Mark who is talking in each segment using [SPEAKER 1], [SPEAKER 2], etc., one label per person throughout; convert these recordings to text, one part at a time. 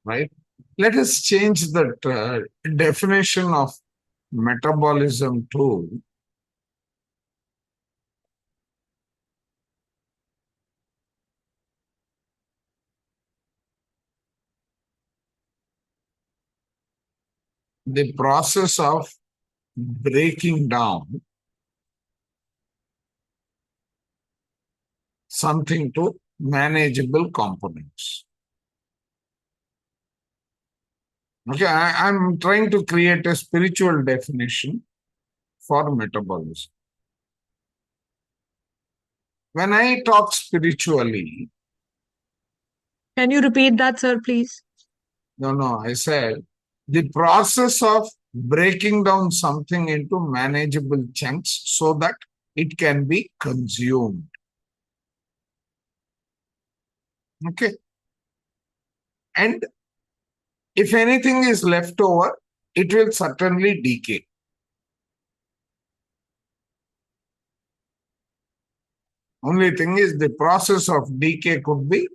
[SPEAKER 1] right? Let us change that definition of metabolism to the process of breaking down something to manageable components. Okay, I'm trying to create a spiritual definition for metabolism. When I talk spiritually,
[SPEAKER 2] Can you repeat that, sir, please?
[SPEAKER 1] no, I said the process of breaking down something into manageable chunks so that it can be consumed. Okay. And if anything is left over, it will certainly decay. Only thing is the process of decay could be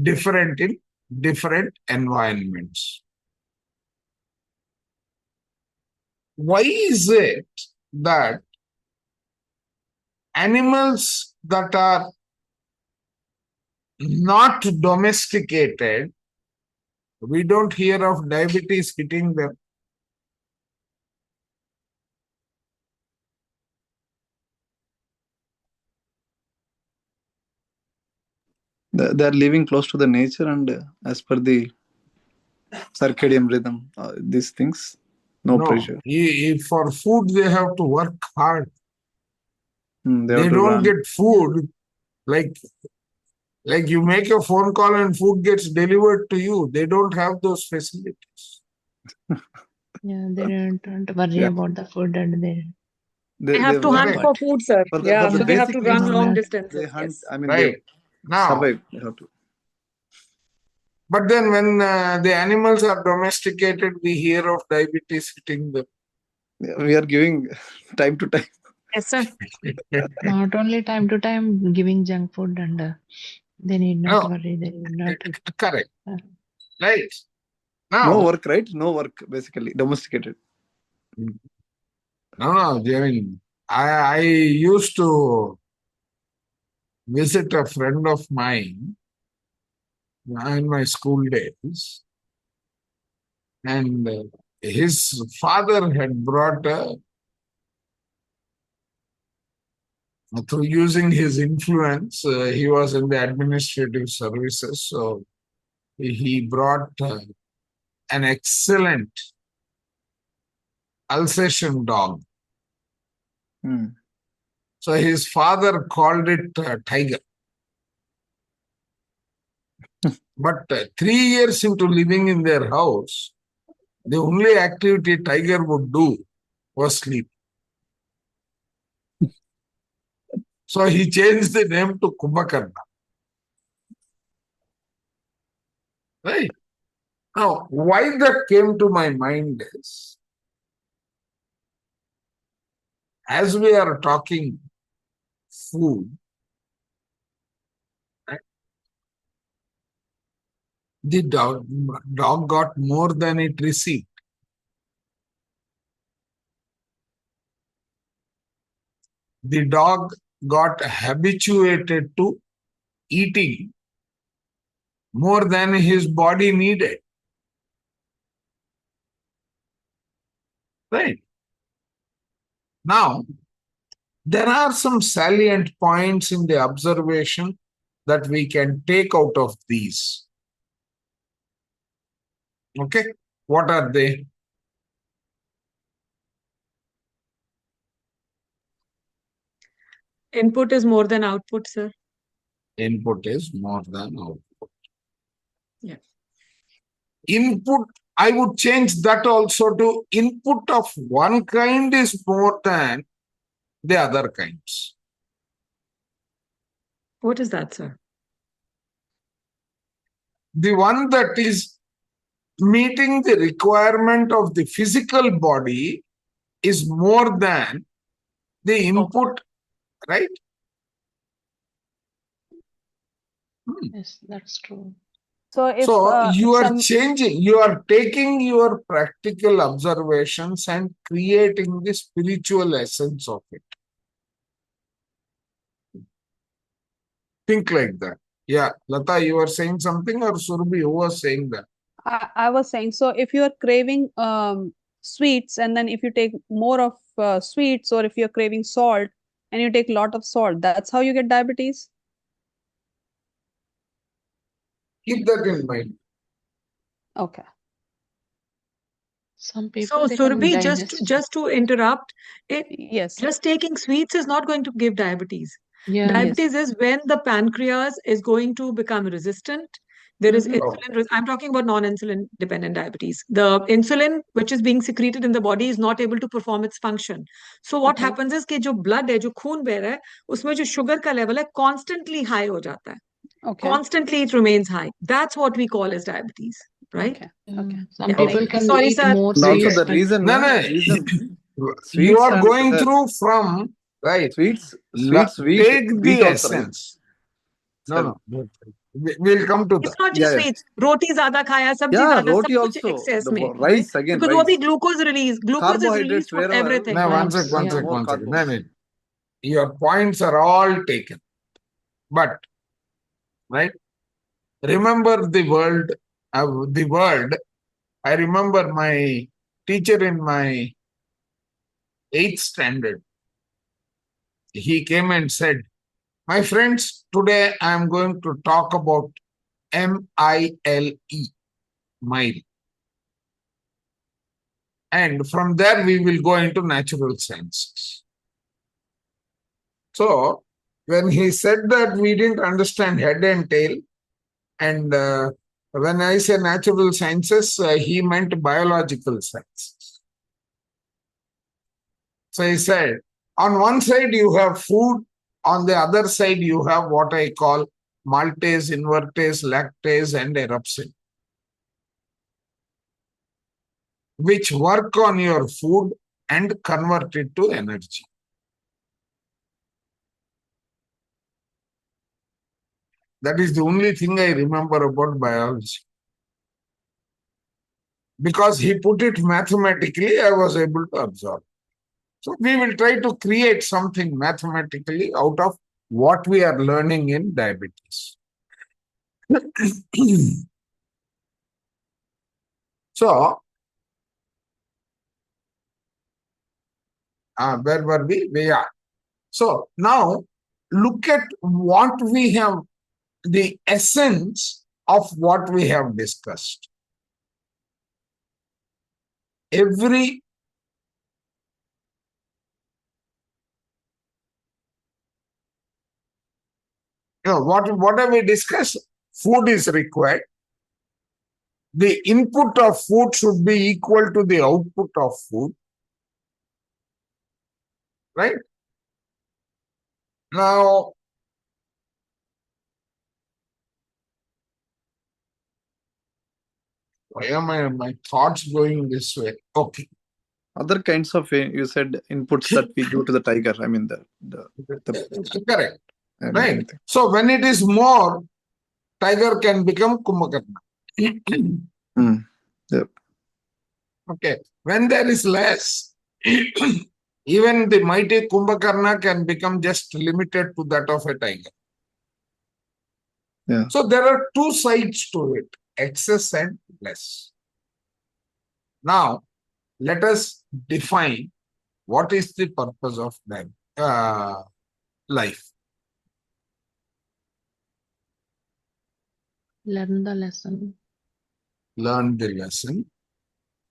[SPEAKER 1] different in different environments. Why is it that animals that are not domesticated, we don't hear of diabetes hitting them?
[SPEAKER 3] They are living close to the nature and as per the circadian rhythm, these things, no pressure.
[SPEAKER 1] If for food they have to work hard.
[SPEAKER 3] They
[SPEAKER 1] don't
[SPEAKER 3] run.
[SPEAKER 1] Get food like you make a phone call and food gets delivered to you. They don't have those facilities.
[SPEAKER 4] Yeah, they don't worry about the food and
[SPEAKER 2] they have to hunt for food, sir.
[SPEAKER 3] For the
[SPEAKER 2] So they have to run
[SPEAKER 3] needs,
[SPEAKER 2] long distances.
[SPEAKER 3] They hunt.
[SPEAKER 2] Yes.
[SPEAKER 3] I mean,
[SPEAKER 1] Right.
[SPEAKER 3] they
[SPEAKER 1] Now,
[SPEAKER 3] survive. They have to.
[SPEAKER 1] But then when the animals are domesticated, we hear of diabetes hitting them.
[SPEAKER 3] We are giving time to time.
[SPEAKER 2] Yes, sir.
[SPEAKER 4] not only time to time giving junk food and they need not worry. They need not.
[SPEAKER 1] Correct. Right. Now,
[SPEAKER 3] no work, right? No work, basically. Domesticated.
[SPEAKER 1] No, I mean, I used to visit a friend of mine in my school days, and his father had brought through using his influence, he was in the administrative services, so he brought an excellent Alsatian dog. So his father called it Tiger. But 3 years into living in their house, the only activity Tiger would do was sleep. So he changed the name to Kumbhakarna. Right? Now, why that came to my mind is, as we are talking food, right, the dog got more than it received. The dog got habituated to eating more than his body needed. Right? Now, there are some salient points in the observation that we can take out of these. Okay? What are they?
[SPEAKER 2] Input is more than output, sir.
[SPEAKER 1] Input is more than output.
[SPEAKER 2] Yeah.
[SPEAKER 1] Input, I would change that also to input of one kind is more than the other kinds.
[SPEAKER 2] What is that, sir?
[SPEAKER 1] The one that is meeting the requirement of the physical body is more than the input, right?
[SPEAKER 4] Yes, that's true.
[SPEAKER 5] So if
[SPEAKER 1] So you are
[SPEAKER 5] some
[SPEAKER 1] changing, you are taking your practical observations and creating the spiritual essence of it. Think like that. Yeah, Lata, you were saying something, or Surabhi, who was saying that?
[SPEAKER 5] I was saying, so if you are craving sweets, and then if you take more of sweets, or if you're craving salt and you take a lot of salt, that's how you get diabetes?
[SPEAKER 1] Keep that in mind.
[SPEAKER 5] Okay.
[SPEAKER 4] Some people
[SPEAKER 2] So
[SPEAKER 4] they can
[SPEAKER 2] Surabhi,
[SPEAKER 4] digest.
[SPEAKER 2] just to interrupt, it
[SPEAKER 5] Yes.
[SPEAKER 2] just taking sweets is not going to give diabetes.
[SPEAKER 4] Yeah.
[SPEAKER 2] Diabetes is when the pancreas is going to become resistant. There is
[SPEAKER 5] Mhm.
[SPEAKER 2] insulin. I'm talking about non-insulin dependent diabetes. The insulin which is being secreted in the body is not able to perform its function. So what
[SPEAKER 5] Okay.
[SPEAKER 2] happens is कि जो blood है, जो खून बह रहा है, उसमें जो sugar का level है constantly high हो जाता है.
[SPEAKER 5] Okay.
[SPEAKER 2] Constantly it remains high. That's what we call as diabetes, right?
[SPEAKER 5] Okay.
[SPEAKER 4] Yeah.
[SPEAKER 5] Okay.
[SPEAKER 4] Some
[SPEAKER 2] Yeah.
[SPEAKER 4] people
[SPEAKER 5] Thank you.
[SPEAKER 4] can
[SPEAKER 2] Sorry,
[SPEAKER 4] eat
[SPEAKER 2] sir.
[SPEAKER 4] more
[SPEAKER 3] And also
[SPEAKER 4] sweets,
[SPEAKER 3] the
[SPEAKER 4] but
[SPEAKER 3] reason,
[SPEAKER 1] No, no,
[SPEAKER 3] reason
[SPEAKER 1] you
[SPEAKER 3] sweets
[SPEAKER 1] are
[SPEAKER 3] and
[SPEAKER 1] going through from, right?
[SPEAKER 3] sweets wheat
[SPEAKER 1] Take
[SPEAKER 3] wheat
[SPEAKER 1] the
[SPEAKER 3] also, right?
[SPEAKER 1] essence. No, no. We'll come to
[SPEAKER 2] It's
[SPEAKER 1] that.
[SPEAKER 2] not
[SPEAKER 3] Yeah,
[SPEAKER 2] just
[SPEAKER 3] yeah.
[SPEAKER 2] sweets. रोटी ज्यादा खाया, सब्जी
[SPEAKER 3] Yeah,
[SPEAKER 2] ज्यादा, सब
[SPEAKER 3] roti
[SPEAKER 2] कुछ
[SPEAKER 3] also.
[SPEAKER 2] excess
[SPEAKER 3] The
[SPEAKER 2] में, right?
[SPEAKER 3] rice again,
[SPEAKER 2] Because वो भी
[SPEAKER 3] rice.
[SPEAKER 2] glucose release. Glucose is released
[SPEAKER 3] Carbohydrates
[SPEAKER 2] from
[SPEAKER 3] wherever.
[SPEAKER 2] everything.
[SPEAKER 1] No, one
[SPEAKER 4] carbs,
[SPEAKER 1] sec, one
[SPEAKER 4] yeah.
[SPEAKER 1] sec,
[SPEAKER 3] More
[SPEAKER 1] one second. No,
[SPEAKER 3] carbs.
[SPEAKER 1] no. Your points are all taken. But, right? Remember the word, I remember my teacher in my 8th standard. He came and said, my friends, today I am going to talk about MILE, mile. And from there, we will go into natural sciences. So, when he said that, we didn't understand head and tail. And when I say natural sciences, he meant biological sciences. So he said, on one side you have food, on the other side you have what I call maltase, invertase, lactase, and erupsin, which work on your food and convert it to energy. That is the only thing I remember about biology. Because he put it mathematically, I was able to absorb. So we will try to create something mathematically out of what we are learning in diabetes. So, where were we? We are. So now look at what we have, the essence of what we have discussed. Every what have we discussed? Food is required. The input of food should be equal to the output of food. Right? Now, why am my thoughts going this way? Okay.
[SPEAKER 3] Other kinds of you said inputs that we give to the tiger. I mean the
[SPEAKER 1] Correct.
[SPEAKER 3] I mean,
[SPEAKER 1] Right.
[SPEAKER 3] anything.
[SPEAKER 1] So when it is more, tiger can become Kumbhakarna.
[SPEAKER 3] Yep.
[SPEAKER 1] Okay. When there is less, even the mighty Kumbhakarna can become just limited to that of a tiger.
[SPEAKER 3] Yeah.
[SPEAKER 1] So there are two sides to it, excess and less. Now, let us define what is the purpose of life.
[SPEAKER 4] Learn the lesson.
[SPEAKER 1] Learn the lesson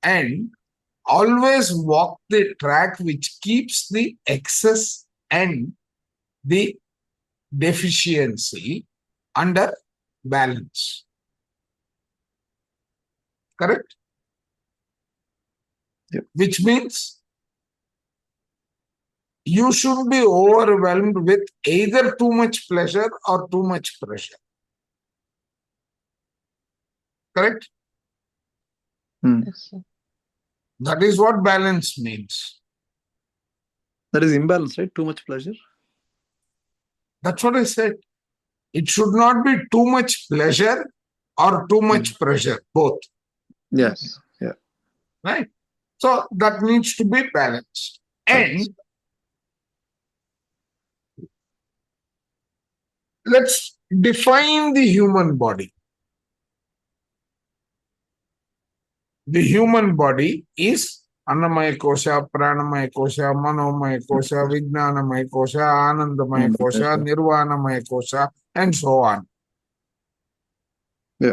[SPEAKER 1] and always walk the track which keeps the excess and the deficiency under balance. Correct?
[SPEAKER 3] Yep.
[SPEAKER 1] Which means you should be overwhelmed with either too much pleasure or too much pressure. Correct?
[SPEAKER 4] Yes, sir.
[SPEAKER 1] That is what balance means.
[SPEAKER 3] That is imbalance, right? Too much pleasure.
[SPEAKER 1] That's what I said. It should not be too much pleasure or too much pressure, both,
[SPEAKER 3] Yes. Yeah.
[SPEAKER 1] right? So that needs to be balanced. And let's define the human body. The human body is Annamaya Kosha, Pranamaya Kosha, Manomaya Kosha, Vijnanamaya Kosha, Anandamaya Kosha, Nirvanamaya Kosha, and so on.
[SPEAKER 3] Yeah.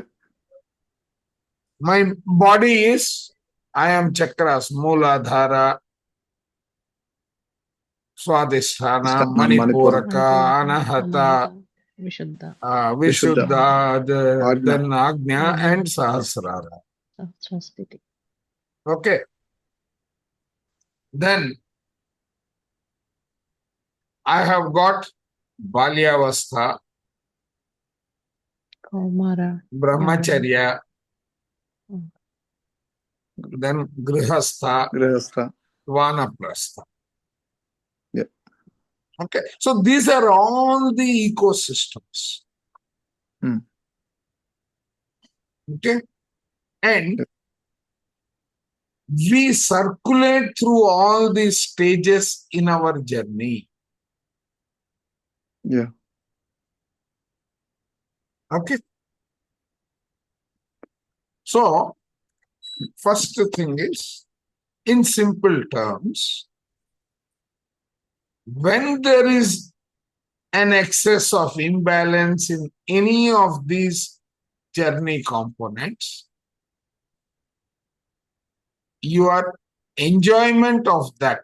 [SPEAKER 1] My body is, I am chakras, Mooladhara, Swadhisthana, Manipuraka, Anahata,
[SPEAKER 4] Vishuddha.
[SPEAKER 1] Vishuddha,
[SPEAKER 3] Ajna.
[SPEAKER 1] then Agnya,
[SPEAKER 4] Ajna.
[SPEAKER 1] and Sahasrara.
[SPEAKER 4] Sahasrasthiti.
[SPEAKER 1] Okay. Then I have got Balyavastha,
[SPEAKER 4] Kaumara.
[SPEAKER 1] Brahmacharya,
[SPEAKER 4] Mm.
[SPEAKER 1] then Grihastha,
[SPEAKER 3] Grihastha.
[SPEAKER 1] Vanaprastha.
[SPEAKER 3] Yeah.
[SPEAKER 1] Okay. So these are all the ecosystems.
[SPEAKER 3] Hmm.
[SPEAKER 1] Okay. And
[SPEAKER 3] Yeah.
[SPEAKER 1] we circulate through all these stages in our journey.
[SPEAKER 3] Yeah.
[SPEAKER 1] Okay. So, first thing is, in simple terms, when there is an excess of imbalance in any of these journey components, your enjoyment of that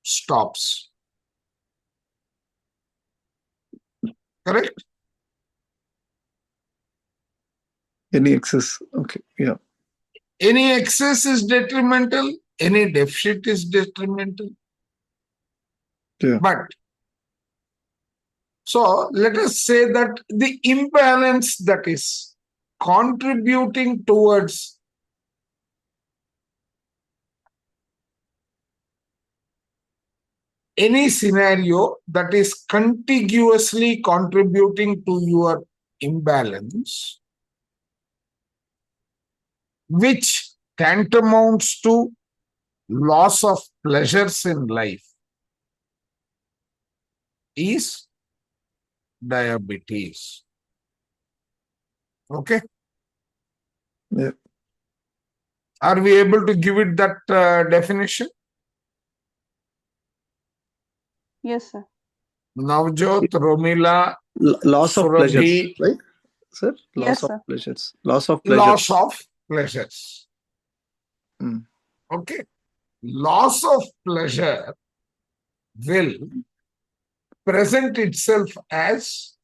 [SPEAKER 1] stops. Correct?
[SPEAKER 3] Any excess. Okay. Yeah.
[SPEAKER 1] Any excess is detrimental, any deficit is detrimental.
[SPEAKER 3] Yeah.
[SPEAKER 1] But so let us say that the imbalance that is contributing towards any scenario that is contiguously contributing to your imbalance, which tantamounts to loss of pleasures in life, is diabetes. Okay?
[SPEAKER 3] Yeah.
[SPEAKER 1] Are we able to give it that definition?
[SPEAKER 5] Yes, sir.
[SPEAKER 1] Navjot, Romila,
[SPEAKER 3] Loss of pleasures,
[SPEAKER 1] Surabhi,
[SPEAKER 3] right, sir?
[SPEAKER 5] Yes,
[SPEAKER 3] Loss of
[SPEAKER 5] sir.
[SPEAKER 3] pleasures. Loss of pleasures.
[SPEAKER 1] loss of pleasures.
[SPEAKER 3] Hmm.
[SPEAKER 1] Okay. Loss of pleasure will present itself as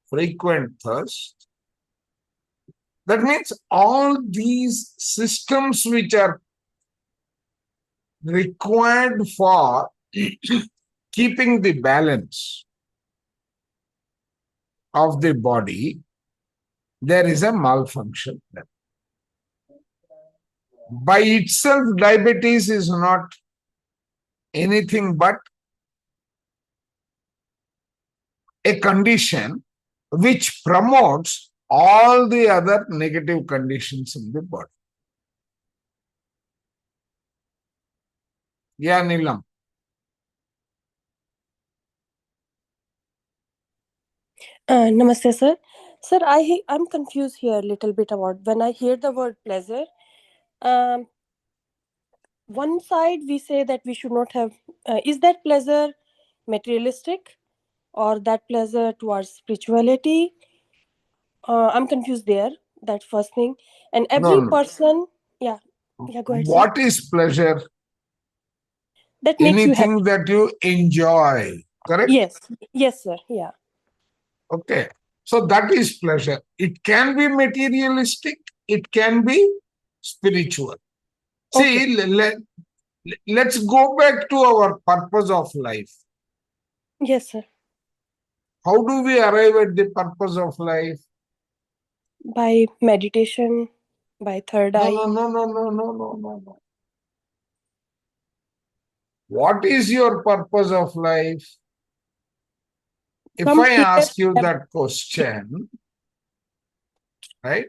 [SPEAKER 1] frequent thirst. That means all these systems which are required for keeping the balance of the body, there is a malfunction. By itself, diabetes is not anything but a condition which promotes all the other negative conditions in the body. Yeah, Nilam.
[SPEAKER 6] Namaste, sir. Sir, I'm confused here a little bit about when I hear the word pleasure. Um, one side we say that we should not have. Is that pleasure materialistic or that pleasure towards spirituality? I'm confused there. That first thing, and
[SPEAKER 1] No,
[SPEAKER 6] every
[SPEAKER 1] no.
[SPEAKER 6] person, yeah, yeah. Go ahead, sir.
[SPEAKER 1] What is pleasure?
[SPEAKER 6] That makes you happy.
[SPEAKER 1] Anything that you enjoy, correct?
[SPEAKER 6] Yes, yes, sir. Yeah.
[SPEAKER 1] Okay. So that is pleasure. It can be materialistic, it can be spiritual.
[SPEAKER 6] Okay.
[SPEAKER 1] See, let's go back to our purpose of life.
[SPEAKER 6] Yes, sir.
[SPEAKER 1] How do we arrive at the purpose of life?
[SPEAKER 6] By meditation, by third
[SPEAKER 1] No,
[SPEAKER 6] eye.
[SPEAKER 1] no, no, no, no, no, no, no, no. What is your purpose of life? if
[SPEAKER 6] Come
[SPEAKER 1] I
[SPEAKER 6] here.
[SPEAKER 1] ask you that question, right?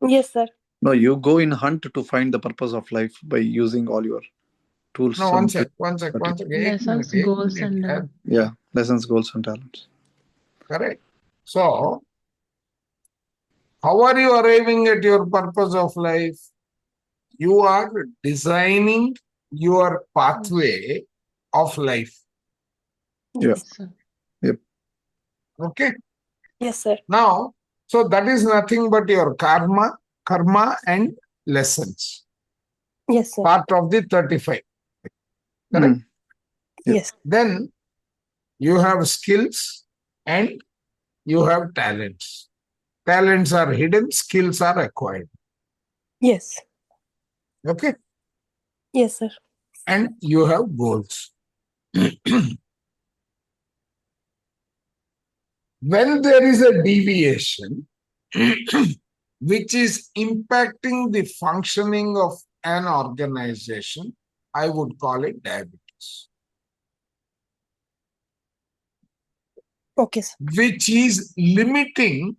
[SPEAKER 6] Yes, sir.
[SPEAKER 3] No, you go in hunt to find the purpose of life by using all your tools.
[SPEAKER 1] No, one
[SPEAKER 3] and
[SPEAKER 1] sec.
[SPEAKER 4] Lessons, goals, and
[SPEAKER 3] Yeah, lessons, goals, and talents.
[SPEAKER 1] Correct. So, how are you arriving at your purpose of life? You are designing your pathway of life.
[SPEAKER 3] Yeah.
[SPEAKER 4] yes, sir.
[SPEAKER 1] Okay.
[SPEAKER 6] Yes, sir.
[SPEAKER 1] Now, so that is nothing but your karma and lessons.
[SPEAKER 6] Yes, sir.
[SPEAKER 1] Part of the 35. Correct.
[SPEAKER 3] Mm. Yeah.
[SPEAKER 6] Yes.
[SPEAKER 1] Then you have skills and you have talents. Talents are hidden, skills are acquired.
[SPEAKER 6] Yes.
[SPEAKER 1] Okay.
[SPEAKER 6] Yes, sir.
[SPEAKER 1] And you have goals. When there is a deviation which is impacting the functioning of an organization, I would call it diabetes,
[SPEAKER 6] Okay, sir.
[SPEAKER 1] which is limiting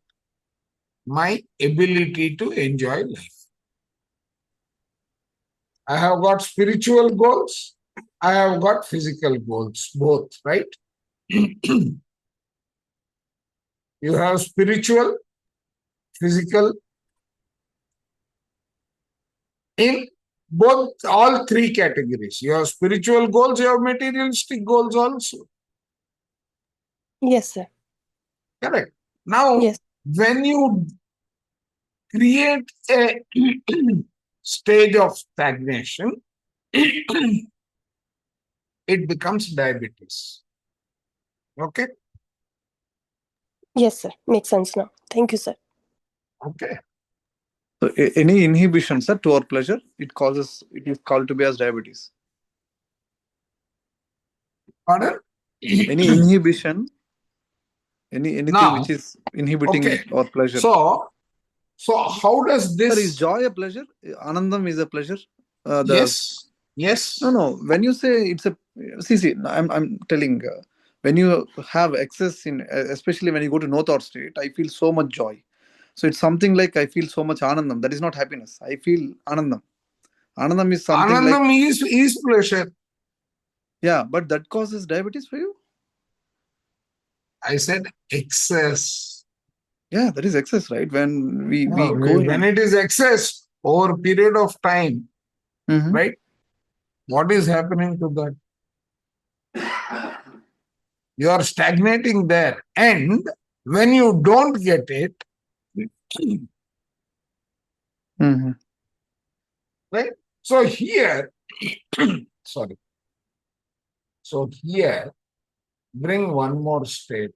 [SPEAKER 1] my ability to enjoy life. I have got spiritual goals, I have got physical goals, both, right? You have spiritual, physical, in both, all three categories. You have spiritual goals, you have materialistic goals also.
[SPEAKER 6] Yes, sir.
[SPEAKER 1] Correct. Now,
[SPEAKER 6] Yes.
[SPEAKER 1] when you create a stage of stagnation, it becomes diabetes. Okay?
[SPEAKER 6] Yes, sir. Makes sense now. Thank you, sir.
[SPEAKER 1] Okay.
[SPEAKER 3] So any inhibition, sir, to our pleasure, it is called to be as diabetes.
[SPEAKER 1] Pardon?
[SPEAKER 3] Any inhibition, anything
[SPEAKER 1] Now,
[SPEAKER 3] which is inhibiting
[SPEAKER 1] okay.
[SPEAKER 3] our pleasure.
[SPEAKER 1] So how does
[SPEAKER 3] Sir, is
[SPEAKER 1] this?
[SPEAKER 3] joy a pleasure? Anandam is a pleasure?
[SPEAKER 1] Yes. Yes.
[SPEAKER 3] No. When you say it's a, see, I'm telling, when you have excess in, especially when you go to no thought state, I feel so much joy. So it's something like I feel so much anandam. That is not happiness. I feel anandam. Anandam is something
[SPEAKER 1] Anandam
[SPEAKER 3] like,
[SPEAKER 1] is pleasure.
[SPEAKER 3] yeah, but that causes diabetes for you?
[SPEAKER 1] I said excess.
[SPEAKER 3] Yeah, that is excess, right? When we
[SPEAKER 1] No,
[SPEAKER 3] go
[SPEAKER 1] when it is excess over a period of time,
[SPEAKER 3] Mhm.
[SPEAKER 1] right? What is happening to that? You are stagnating there. And when you don't get it,
[SPEAKER 3] Mhm.
[SPEAKER 1] right? So here, sorry. So here, bring one more state.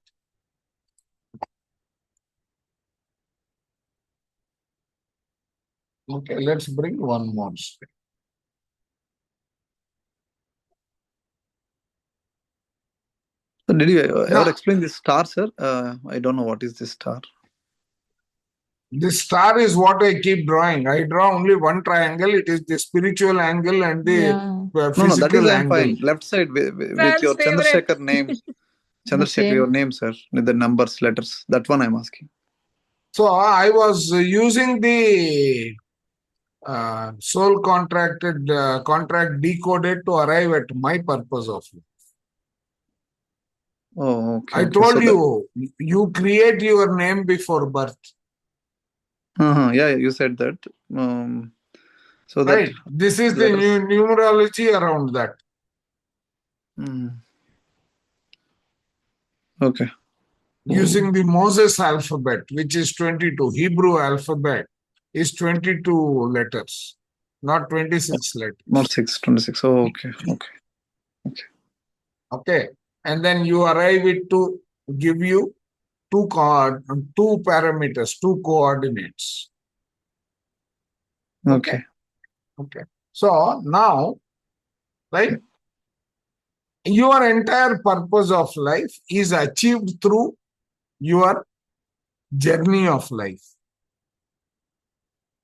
[SPEAKER 1] Okay, let's bring one more state.
[SPEAKER 3] So did you
[SPEAKER 1] Now,
[SPEAKER 3] ever explain this star, sir? I don't know what is this star.
[SPEAKER 1] this star is what I keep drawing. I draw only one triangle. It is the spiritual angle and the
[SPEAKER 4] Yeah.
[SPEAKER 3] No, that is
[SPEAKER 1] physical
[SPEAKER 3] I'm
[SPEAKER 1] angle.
[SPEAKER 3] fine. Left side with
[SPEAKER 2] Sam's
[SPEAKER 3] your
[SPEAKER 2] favorite.
[SPEAKER 3] Chandrasekhar name. Chandrasekhar,
[SPEAKER 4] same.
[SPEAKER 3] your name, sir. With the numbers, letters. That one I'm asking.
[SPEAKER 1] So I was using the soul contract decoded to arrive at my purpose of life.
[SPEAKER 3] Oh, okay.
[SPEAKER 1] I
[SPEAKER 3] okay.
[SPEAKER 1] told
[SPEAKER 3] So
[SPEAKER 1] you, you create your name before birth.
[SPEAKER 3] yeah, you said that. So that.
[SPEAKER 1] Right. This is the
[SPEAKER 3] letters.
[SPEAKER 1] numerology around that.
[SPEAKER 3] Mm. Okay.
[SPEAKER 1] Using the Moses alphabet, which is 22. Hebrew alphabet is 22 letters, not 26 letters.
[SPEAKER 3] Not 26. Oh, okay.
[SPEAKER 1] Okay. And then you arrive it to give you two parameters, two coordinates.
[SPEAKER 3] Okay.
[SPEAKER 1] Okay. So now, right, your entire purpose of life is achieved through your journey of life.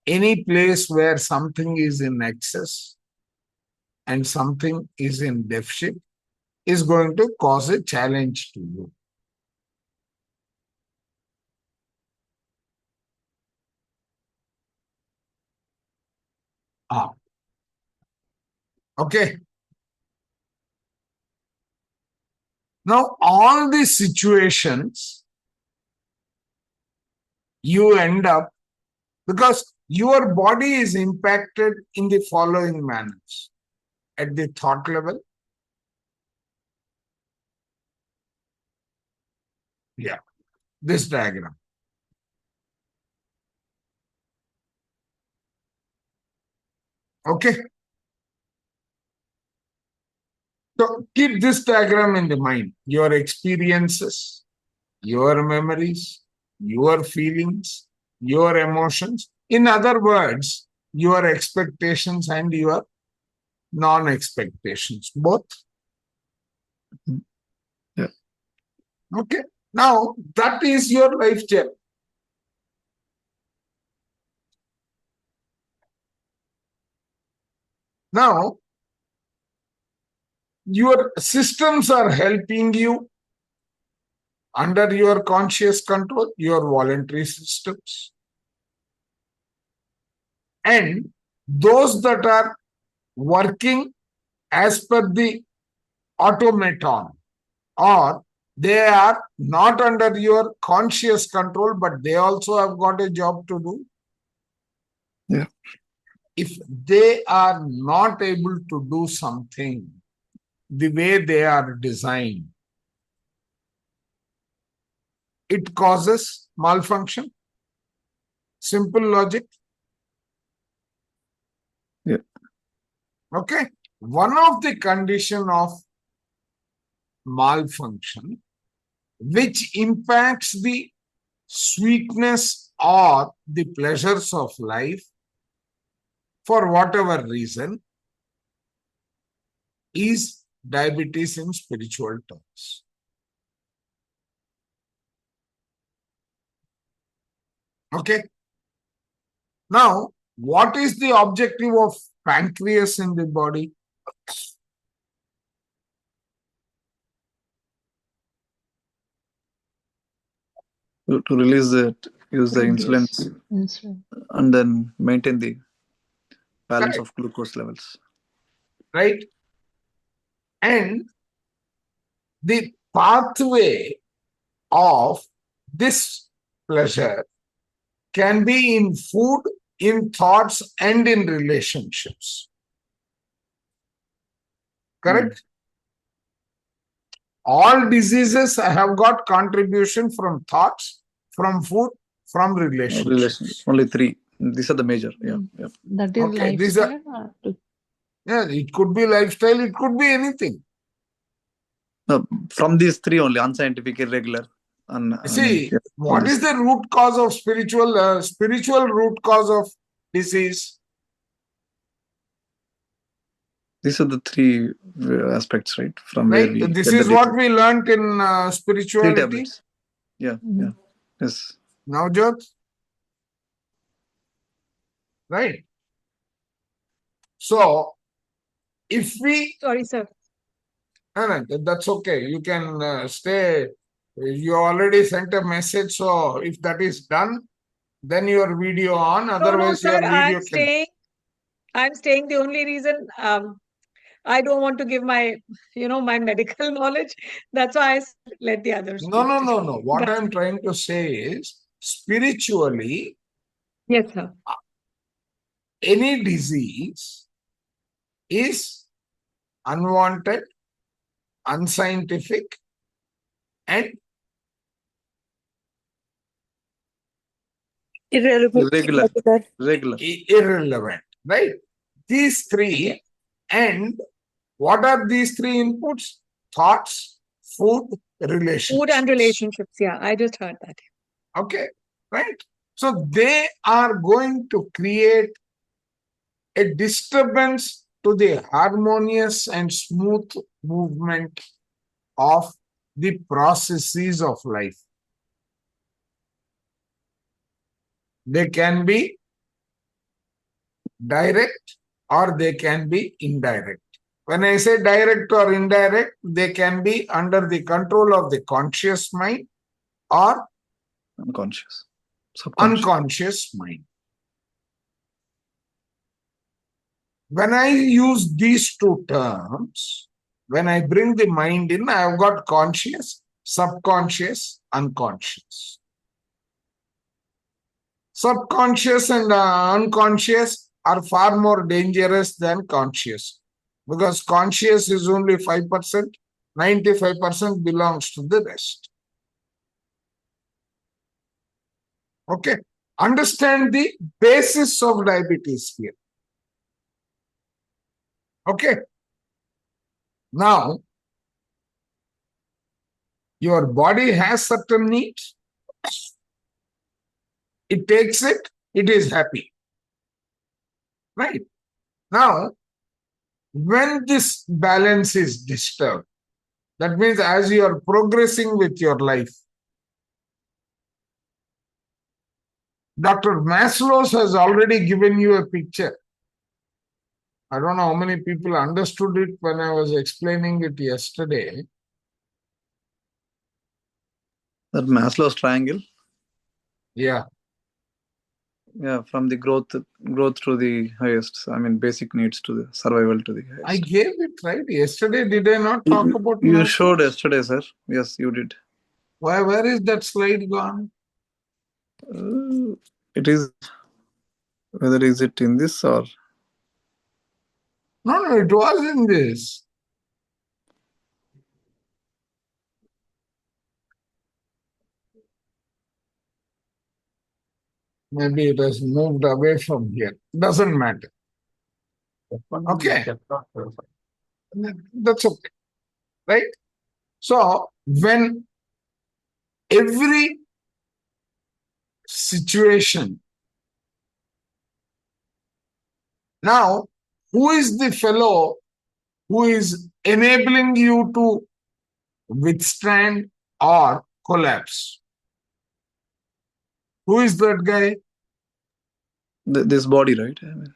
[SPEAKER 1] Any place where something is in excess and something is in deficit is going to cause a challenge to you. Okay. Now, all these situations, you end up, because your body is impacted in the following manners. At the thought level, this diagram. Okay. So keep this diagram in the mind. Your experiences, your memories, your feelings, your emotions. In other words, your expectations and your non-expectations, both.
[SPEAKER 3] Yeah.
[SPEAKER 1] Okay. Now, that is your life journey. Now, your systems are helping you under your conscious control, your voluntary systems. And those that are working as per the automaton, or they are not under your conscious control, but they also have got a job to do.
[SPEAKER 3] Yeah.
[SPEAKER 1] If they are not able to do something the way they are designed, it causes malfunction. Simple logic.
[SPEAKER 3] Yeah.
[SPEAKER 1] Okay. One of the condition of malfunction which impacts the sweetness or the pleasures of life for whatever reason is diabetes in spiritual terms. Okay. Now, what is the objective of pancreas in the body?
[SPEAKER 3] To release that, use the insulin
[SPEAKER 4] Produce insulin.
[SPEAKER 3] and then maintain the balance
[SPEAKER 1] Correct.
[SPEAKER 3] of glucose levels.
[SPEAKER 1] Right? And the pathway of this pleasure can be in food, in thoughts, and in relationships. Correct? All diseases have got contribution from thoughts, from food, from relationships.
[SPEAKER 3] Relations. Only three. These are the major. Yeah. Yeah.
[SPEAKER 4] That is
[SPEAKER 1] Okay, these are,
[SPEAKER 4] lifestyle. Or
[SPEAKER 1] yeah, it could be lifestyle, it could be anything.
[SPEAKER 3] No, from these three only, unscientific, irregular,
[SPEAKER 1] See,
[SPEAKER 3] yeah,
[SPEAKER 1] what is the root cause of spiritual root cause of disease?
[SPEAKER 3] these are the three aspects, right? From where
[SPEAKER 1] Right?
[SPEAKER 3] we
[SPEAKER 1] This
[SPEAKER 3] get the
[SPEAKER 1] is what
[SPEAKER 3] disease.
[SPEAKER 1] we learnt in
[SPEAKER 3] Three
[SPEAKER 1] spirituality.
[SPEAKER 3] tablets. Yeah. Yeah. Yes.
[SPEAKER 1] Now, Jyot? Right? So, if we,
[SPEAKER 2] Sorry, sir.
[SPEAKER 1] Anand, that's okay. You can stay. You already sent a message. So, if that is done, then your video on.
[SPEAKER 2] No,
[SPEAKER 1] Otherwise,
[SPEAKER 2] sir,
[SPEAKER 1] your video can.
[SPEAKER 2] I'm staying. The only reason I don't want to give my, my medical knowledge. That's why I let the others
[SPEAKER 1] No,
[SPEAKER 2] speak.
[SPEAKER 1] no, no, no. What
[SPEAKER 2] That's
[SPEAKER 1] I'm
[SPEAKER 2] it.
[SPEAKER 1] trying to say is spiritually,
[SPEAKER 2] Yes, sir.
[SPEAKER 1] any disease is unwanted, unscientific, and
[SPEAKER 6] Irrelevant.
[SPEAKER 3] Irregular.
[SPEAKER 6] Irregular.
[SPEAKER 3] Regular.
[SPEAKER 1] irrelevant, right? These three, and what are these three inputs? Thoughts, food, relationships.
[SPEAKER 2] Food and relationships. Yeah, I just heard that.
[SPEAKER 1] Okay, right? So they are going to create a disturbance to the harmonious and smooth movement of the processes of life. They can be direct or they can be indirect. When I say direct or indirect, they can be under the control of the conscious mind or
[SPEAKER 3] Unconscious. Subconscious.
[SPEAKER 1] unconscious mind. when I use these two terms, when I bring the mind in, I have got conscious, subconscious, unconscious. Subconscious and unconscious are far more dangerous than conscious, because conscious is only 5%, 95% belongs to the rest. Okay, understand the basis of diabetes here. Okay, now your body has certain needs, it takes it, it is happy. Right? Now, when this balance is disturbed, that means as you are progressing with your life, Dr. Maslow has already given you a picture. I don't know how many people understood it when I was explaining it yesterday.
[SPEAKER 3] That Maslow's triangle.
[SPEAKER 1] Yeah.
[SPEAKER 3] Yeah, from the growth to the highest. I mean, basic needs to the survival to the highest.
[SPEAKER 1] I gave it right yesterday. Did I not talk about
[SPEAKER 3] You
[SPEAKER 1] Maslow?
[SPEAKER 3] showed yesterday, sir. Yes, you did.
[SPEAKER 1] Where is that slide gone?
[SPEAKER 3] It is, whether is it in this or
[SPEAKER 1] No, it was in this. Maybe it has moved away from here. Doesn't matter. Okay. That's okay. Right? So, when every situation, now, who is the fellow who is enabling you to withstand or collapse? Who is that guy?
[SPEAKER 3] this body, right? I mean,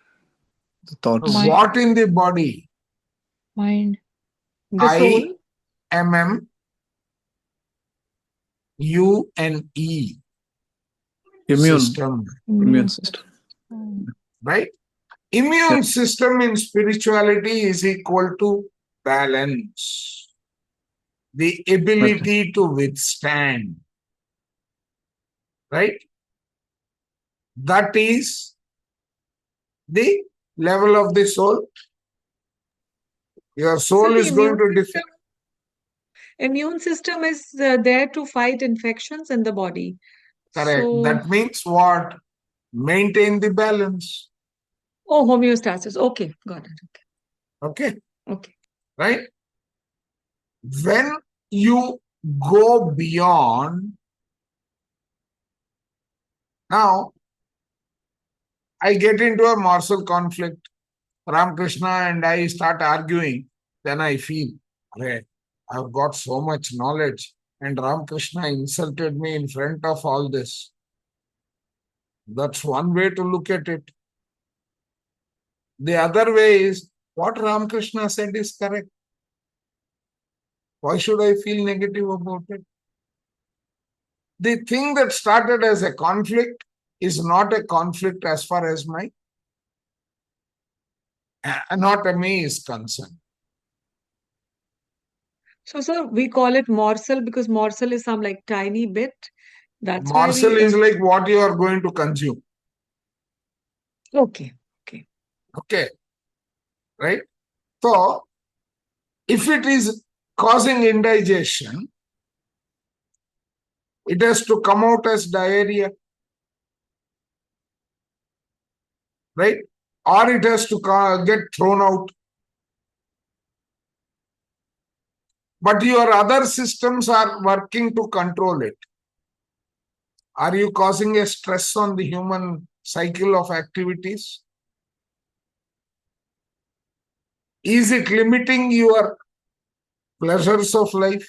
[SPEAKER 3] the thoughts.
[SPEAKER 4] Mind.
[SPEAKER 1] What in the body?
[SPEAKER 4] Mind.
[SPEAKER 2] The soul.
[SPEAKER 1] IMMUNE.
[SPEAKER 3] Immune
[SPEAKER 1] System.
[SPEAKER 3] immune system.
[SPEAKER 1] Right? Immune
[SPEAKER 3] Yeah.
[SPEAKER 1] system in spirituality is equal to balance. The ability to withstand. Right? That is the level of the soul. Your soul
[SPEAKER 2] So the
[SPEAKER 1] is going to defend.
[SPEAKER 2] immune system is there to fight infections in the body.
[SPEAKER 1] Correct.
[SPEAKER 2] So,
[SPEAKER 1] That means what? Maintain the balance.
[SPEAKER 2] oh, homeostasis. Okay, got it.
[SPEAKER 1] Okay.
[SPEAKER 2] Okay.
[SPEAKER 1] Right? When you go beyond, now I get into a martial conflict, Ramakrishna and I start arguing, then I feel, "Arey, I've got so much knowledge and Ramakrishna insulted me in front of all this." That's one way to look at it. The other way is, what Ramakrishna said is correct. Why should I feel negative about it? The thing that started as a conflict is not a conflict as far as my anatomy is concerned.
[SPEAKER 2] So, sir, we call it morsel because morsel is some like tiny bit. That's why
[SPEAKER 1] Morsel
[SPEAKER 2] we.
[SPEAKER 1] is like what you are going to consume.
[SPEAKER 2] Okay.
[SPEAKER 1] Okay. Right? So, if it is causing indigestion, it has to come out as diarrhea. Right? Or it has to get thrown out. But your other systems are working to control it. Are you causing a stress on the human cycle of activities? Is it limiting your pleasures of life?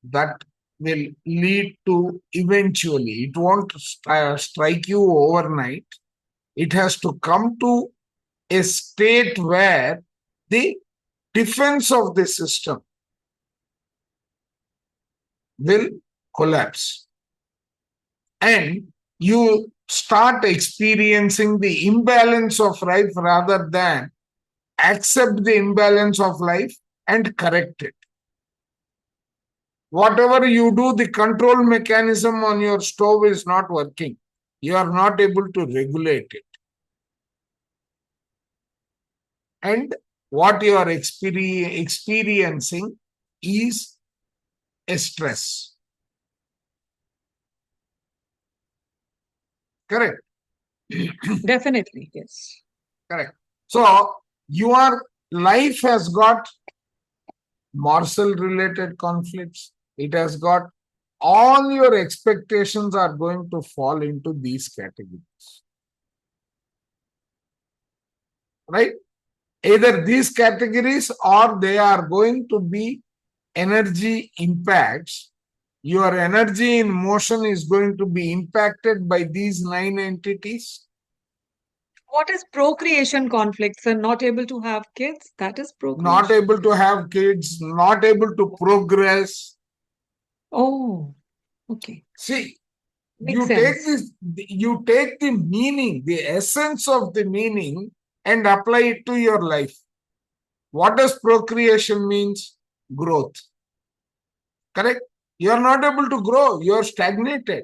[SPEAKER 1] That will lead to eventually, it won't strike you overnight. It has to come to a state where the defense of the system will collapse. And you start experiencing the imbalance of life rather than accept the imbalance of life and correct it. Whatever you do, the control mechanism on your stove is not working. You are not able to regulate it. And what you are experiencing is a stress. Correct?
[SPEAKER 2] Definitely, yes.
[SPEAKER 1] Correct. So, your life has got morsel related conflicts. It has got all your expectations are going to fall into these categories. Right? Either these categories or they are going to be energy impacts. Your energy in motion is going to be impacted by these 9 entities.
[SPEAKER 2] What is procreation conflicts and not able to have kids? That is procreation.
[SPEAKER 1] Not able to have kids, not able to progress.
[SPEAKER 2] Oh, okay.
[SPEAKER 1] See,
[SPEAKER 2] Makes
[SPEAKER 1] you take the meaning, the essence of the meaning and apply it to your life. What does procreation means? Growth. Correct? You are not able to grow. You are stagnated.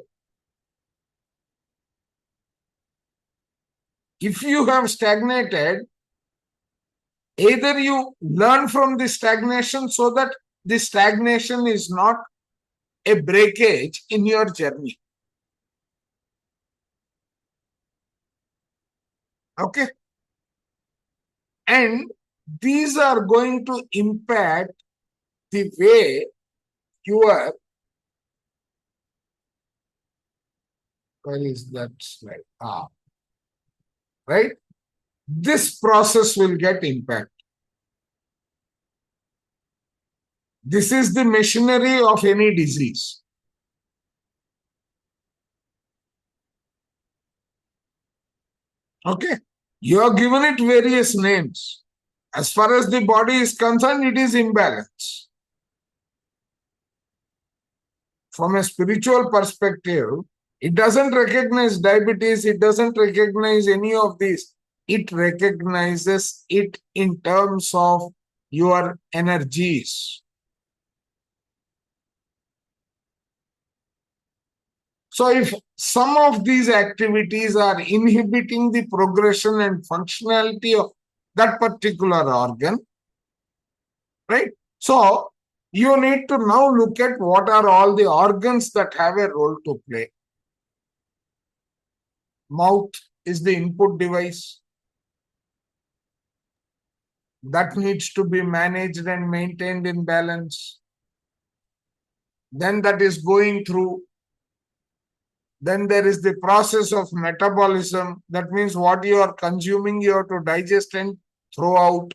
[SPEAKER 1] If you have stagnated, either you learn from the stagnation so that the stagnation is not a breakage in your journey. Okay? And these are going to impact the way your, where is that slide? Right? This process will get impact. This is the machinery of any disease. Okay? You have given it various names. As far as the body is concerned, it is imbalance. From a spiritual perspective, it doesn't recognize diabetes, it doesn't recognize any of these. It recognizes it in terms of your energies. So if some of these activities are inhibiting the progression and functionality of that particular organ, right? So you need to now look at what are all the organs that have a role to play. Mouth is the input device. That needs to be managed and maintained in balance. Then that is going through. Then there is the process of metabolism. That means what you are consuming, you have to digest and throw out.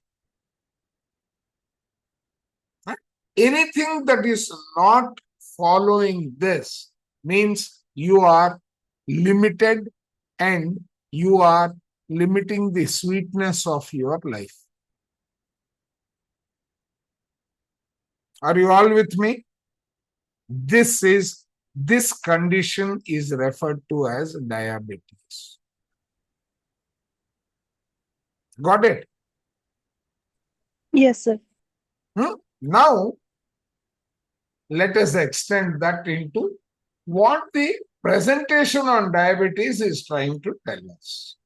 [SPEAKER 1] Anything that is not following this means you are limited and you are limiting the sweetness of your life. Are you all with me? This condition is referred to as diabetes. Got it?
[SPEAKER 5] Yes, sir.
[SPEAKER 1] Now, let us extend that into what the presentation on diabetes is trying to tell us.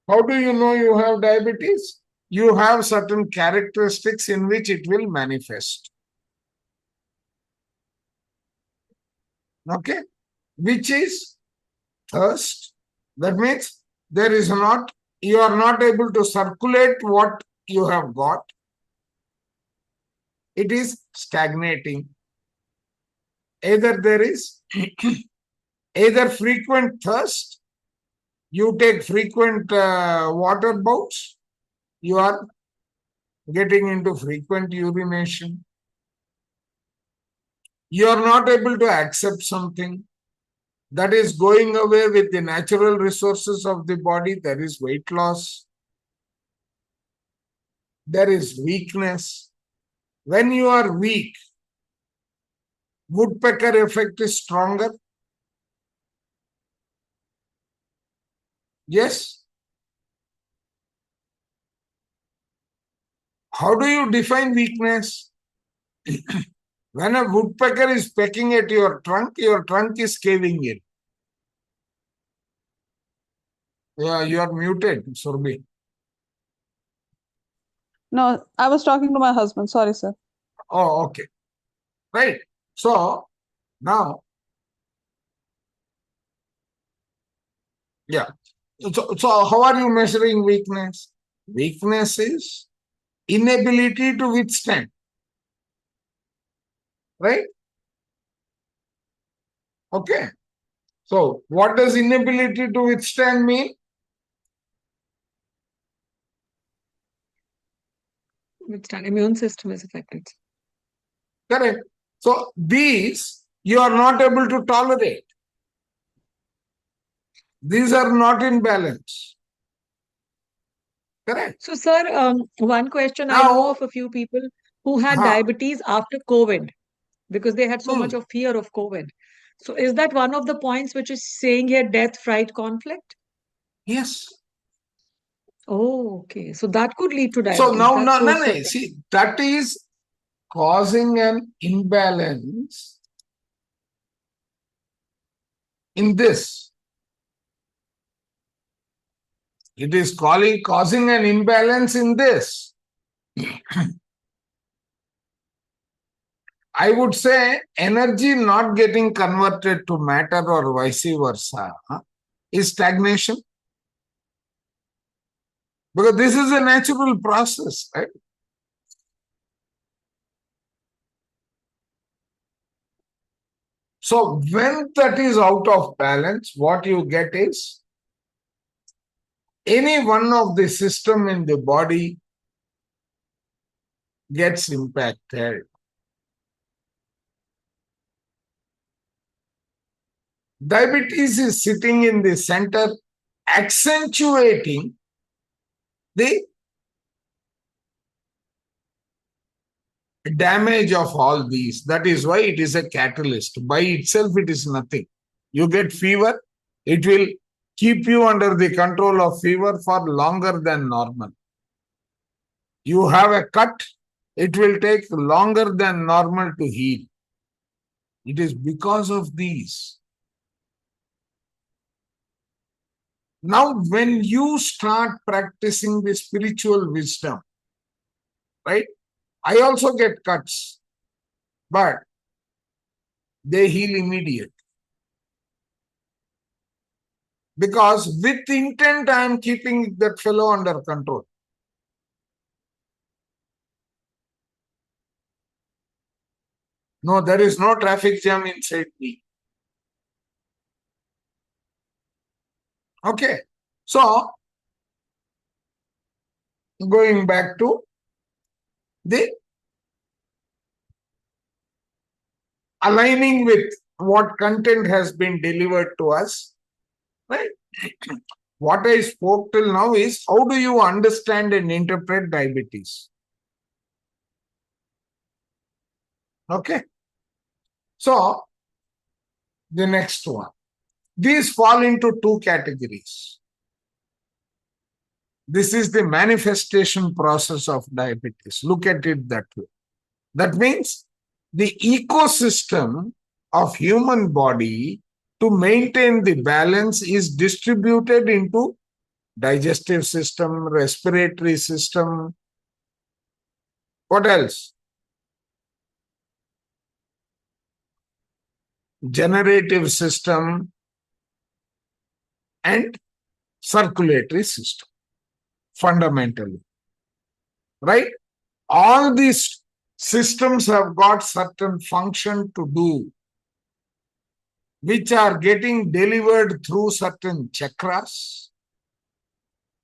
[SPEAKER 1] How do you know you have diabetes? You have certain characteristics in which it will manifest. Okay? Which is thirst. That means you are not able to circulate what you have got. It is stagnating. Either there is either frequent thirst, you take frequent water bouts, you are getting into frequent urination. You are not able to accept something that is going away with the natural resources of the body. There is weight loss. There is weakness. When you are weak, woodpecker effect is stronger. Yes. How do you define weakness? When a woodpecker is pecking at your trunk is caving in. Yeah, you are muted, Surbi.
[SPEAKER 5] No, I was talking to my husband. Sorry, sir.
[SPEAKER 1] Oh, okay. Right. So, now, yeah. So how are you measuring weakness? Weakness is inability to withstand. Right? Okay. So, what does inability to withstand mean?
[SPEAKER 2] Withstand. Immune system is affected.
[SPEAKER 1] Correct. So, these you are not able to tolerate. These are not in balance. Correct.
[SPEAKER 2] So, sir, one question, I
[SPEAKER 1] Now-
[SPEAKER 2] know of a few people who had diabetes after COVID because they had so much of fear of COVID. So, is that one of the points which is saying here death, fright, conflict?
[SPEAKER 1] Yes.
[SPEAKER 2] Oh, okay. So that could lead to
[SPEAKER 1] So
[SPEAKER 2] diabetes.
[SPEAKER 1] now,
[SPEAKER 2] That's so
[SPEAKER 1] no,
[SPEAKER 2] surprising.
[SPEAKER 1] see, that is causing an imbalance in this. It is causing an imbalance in this. I would say energy not getting converted to matter or vice versa is stagnation. Because this is a natural process, right? So when that is out of balance, what you get is any one of the system in the body gets impacted. Diabetes is sitting in the center, accentuating the damage of all these. That is why it is a catalyst. By itself, it is nothing. You get fever, it will keep you under the control of fever for longer than normal. You have a cut, it will take longer than normal to heal. It is because of these. Now, when you start practicing the spiritual wisdom, right? I also get cuts, but they heal immediately. Because with intent, I am keeping that fellow under control. No, there is no traffic jam inside me. Okay. So, going back to the aligning with what content has been delivered to us, right? What I spoke till now is how do you understand and interpret diabetes? Okay. So, the next one. These fall into two categories. This is the manifestation process of diabetes. Look at it that way. That means the ecosystem of human body to maintain the balance is distributed into digestive system, respiratory system. What else? Generative system and circulatory system, fundamentally. Right? All these systems have got certain function to do, which are getting delivered through certain chakras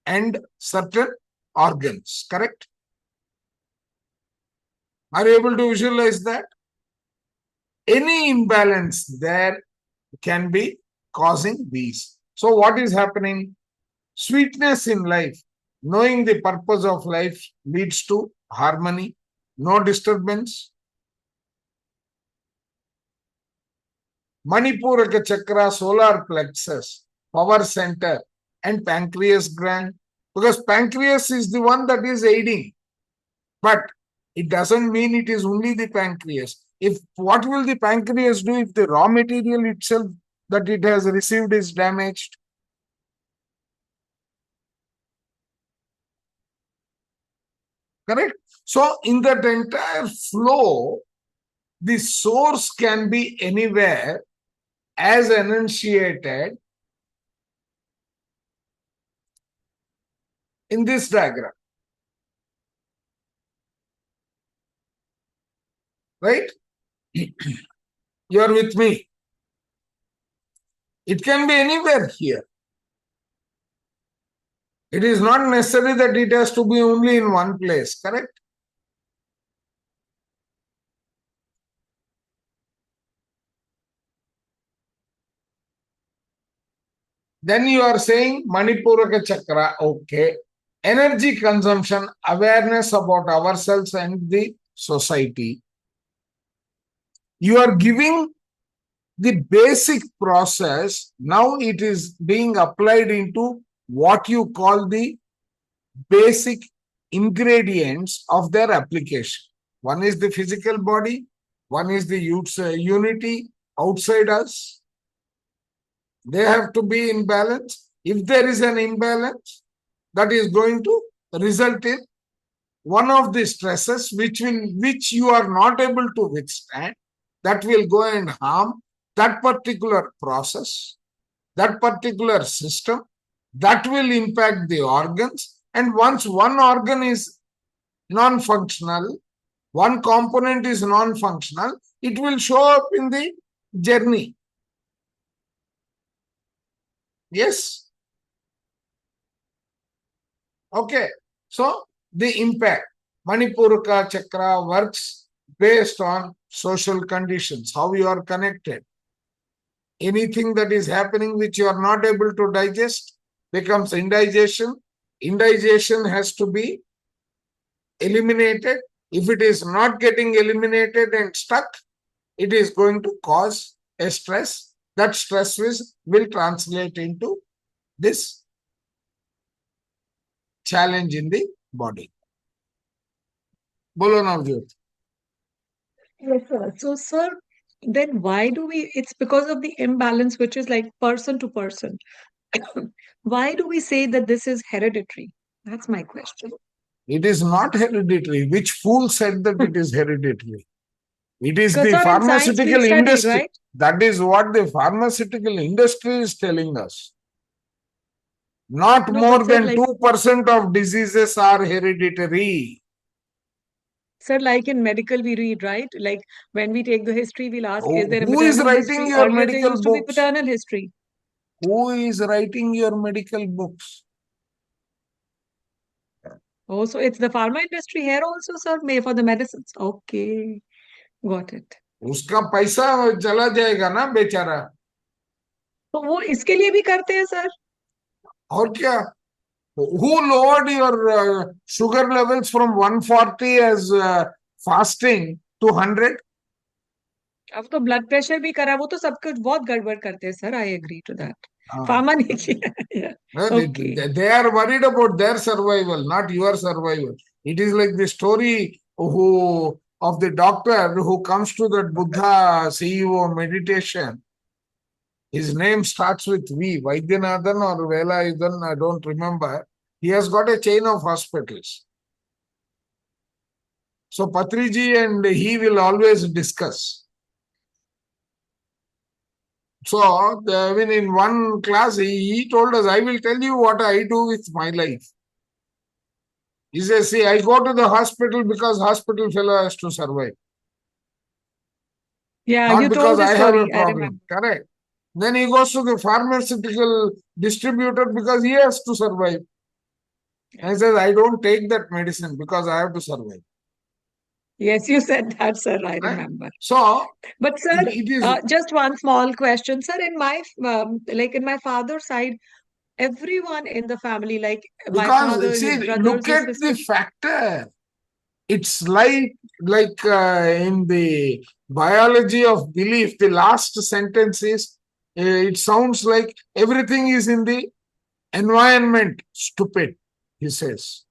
[SPEAKER 1] and certain organs, correct? Are you able to visualize that? Any imbalance there can be causing these. So what is happening? Sweetness in life, knowing the purpose of life leads to harmony, no disturbance. Manipuraka chakra, solar plexus, power center, and pancreas gland? Because pancreas is the one that is aiding. But it doesn't mean it is only the pancreas. What will the pancreas do if the raw material itself that it has received is damaged? Correct? So in that entire flow, the source can be anywhere as enunciated in this diagram. Right? You are with me. It can be anywhere here. It is not necessary that it has to be only in one place, correct? Then you are saying Manipuraka Chakra, okay. Energy consumption, awareness about ourselves and the society. You are giving the basic process. Now it is being applied into what you call the basic ingredients of their application. One is the physical body, one is the unity outside us. They have to be in balance. If there is an imbalance, that is going to result in one of the stresses which you are not able to withstand, that will go and harm that particular process, that particular system, that will impact the organs. And once one organ is non-functional, one component is non-functional, it will show up in the journey. Yes? Okay. So, the impact. Manipuraka Chakra works based on social conditions, how you are connected. Anything that is happening which you are not able to digest becomes indigestion. Indigestion has to be eliminated. If it is not getting eliminated and stuck, it is going to cause a stress. That stress will translate into this challenge in the body. Bolo Navjot.
[SPEAKER 2] Yes, sir. So, sir, then why do we, it's because of the imbalance, which is like person to person. Why do we say that this is hereditary? That's my question.
[SPEAKER 1] It is not hereditary. Which fool said that it is hereditary? It is
[SPEAKER 2] Because,
[SPEAKER 1] the
[SPEAKER 2] sir, in science we
[SPEAKER 1] pharmaceutical
[SPEAKER 2] studied,
[SPEAKER 1] industry.
[SPEAKER 2] right?
[SPEAKER 1] That is what the pharmaceutical industry is telling us. Not
[SPEAKER 2] No,
[SPEAKER 1] more
[SPEAKER 2] but sir,
[SPEAKER 1] than
[SPEAKER 2] like,
[SPEAKER 1] 2% of diseases are hereditary.
[SPEAKER 2] sir, like in medical we read, right? Like when we take the history, we'll ask, is there a
[SPEAKER 1] Who is
[SPEAKER 2] maternal
[SPEAKER 1] writing
[SPEAKER 2] history?
[SPEAKER 1] your
[SPEAKER 2] Earlier there
[SPEAKER 1] medical
[SPEAKER 2] used to be
[SPEAKER 1] books?
[SPEAKER 2] paternal history.
[SPEAKER 1] Who is writing your medical books?
[SPEAKER 2] Oh, so it's the pharma industry here also, sir, may for the medicines. Okay, got it.
[SPEAKER 1] उसका पैसा चला जाएगा ना बेचारा.
[SPEAKER 2] तो वो इसके लिए भी करते हैं, sir?
[SPEAKER 1] और क्या? Who lowered your sugar levels from 140 as fasting to 100?
[SPEAKER 2] अब तो ब्लड प्रेशर भी करा, वो तो सब कुछ बहुत गड़बड़ करते हैं, sir. I agree to that.
[SPEAKER 1] Ah.
[SPEAKER 2] फार्मा नहीं किया. Yeah.
[SPEAKER 1] Well,
[SPEAKER 2] Okay.
[SPEAKER 1] they are worried about their survival, not your survival. It is like the story of the doctor who comes to that Buddha CEO meditation. His name starts with V, Vaidyanathan or Velayudan, I don't remember. He has got a chain of hospitals. So Patriji and he will always discuss. So when in one class, he told us, I will tell you what I do with my life. He says, see, I go to the hospital because hospital fellow has to survive.
[SPEAKER 2] Yeah,
[SPEAKER 1] Not
[SPEAKER 2] you
[SPEAKER 1] because
[SPEAKER 2] told the
[SPEAKER 1] I have a
[SPEAKER 2] story. I
[SPEAKER 1] problem.
[SPEAKER 2] remember.
[SPEAKER 1] Correct. Then he goes to the pharmaceutical distributor because he has to survive. And he says, I don't take that medicine because I have to survive.
[SPEAKER 2] Yes, you said that, sir. I
[SPEAKER 1] Right?
[SPEAKER 2] remember.
[SPEAKER 1] So,
[SPEAKER 2] But sir,
[SPEAKER 1] it is
[SPEAKER 2] just one small question, sir. In my like in my father's side, everyone in the family, like my father,
[SPEAKER 1] because,
[SPEAKER 2] his
[SPEAKER 1] see,
[SPEAKER 2] brothers,
[SPEAKER 1] look
[SPEAKER 2] his
[SPEAKER 1] at the
[SPEAKER 2] sisters.
[SPEAKER 1] factor. It's like in the biology of belief, the last sentence is, it sounds like everything is in the environment stupid, he says.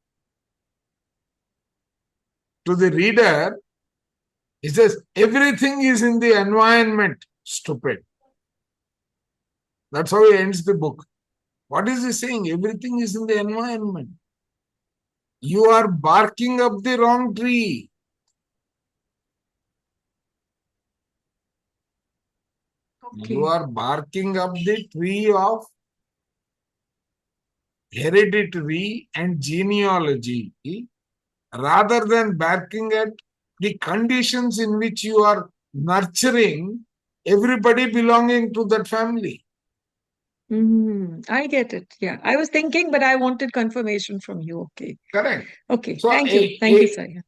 [SPEAKER 1] To the reader, he says, everything is in the environment stupid. That's how he ends the book. What is he saying? Everything is in the environment. You are barking up the wrong tree. You
[SPEAKER 2] Okay.
[SPEAKER 1] are barking up the tree of hereditary and genealogy rather than barking at the conditions in which you are nurturing everybody belonging to that family.
[SPEAKER 2] I get it. Yeah. I was thinking, but I wanted confirmation from you. Okay.
[SPEAKER 1] Correct.
[SPEAKER 2] Okay.
[SPEAKER 1] So
[SPEAKER 2] Thank you. Thank you, sir. Yeah.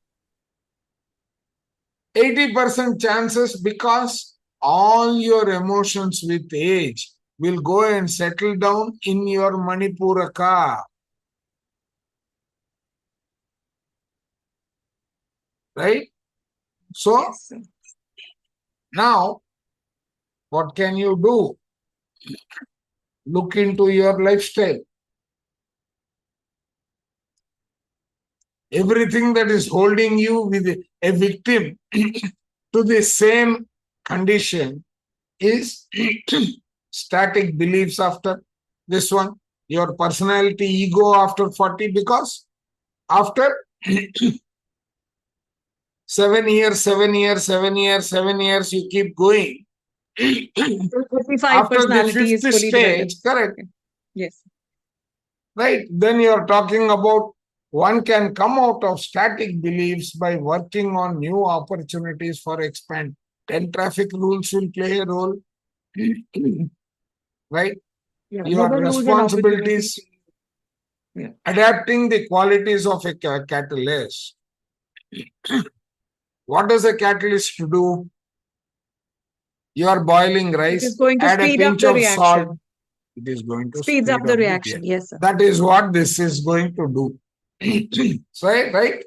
[SPEAKER 1] 80% chances because all your emotions with age will go and settle down in your Manipuraka. Right? So
[SPEAKER 2] Yes, sir.
[SPEAKER 1] now, what can you do? Look into your lifestyle. Everything that is holding you with a victim to the same condition is static beliefs after this one. Your personality ego after 40, because after 7 years, 7 years, 7 years, 7 years, you keep going.
[SPEAKER 2] So 35
[SPEAKER 1] After the
[SPEAKER 2] personality is
[SPEAKER 1] fifth
[SPEAKER 2] fully developed.
[SPEAKER 1] stage, correct,
[SPEAKER 2] Yes.
[SPEAKER 1] right? Then you are talking about one can come out of static beliefs by working on new opportunities for expand. 10 traffic rules will play a role, right?
[SPEAKER 2] Yeah.
[SPEAKER 1] Your
[SPEAKER 2] Never lose an opportunity.
[SPEAKER 1] responsibilities,
[SPEAKER 2] Yeah.
[SPEAKER 1] adapting the qualities of a catalyst. What does a catalyst do? You are boiling
[SPEAKER 2] It
[SPEAKER 1] rice,
[SPEAKER 2] is going to
[SPEAKER 1] add a
[SPEAKER 2] speed up
[SPEAKER 1] pinch
[SPEAKER 2] the
[SPEAKER 1] of salt.
[SPEAKER 2] reaction.
[SPEAKER 1] It is going to
[SPEAKER 2] Speeds
[SPEAKER 1] speed
[SPEAKER 2] up the
[SPEAKER 1] up the
[SPEAKER 2] reaction. Yes, sir.
[SPEAKER 1] That is what this is going to do. So, right?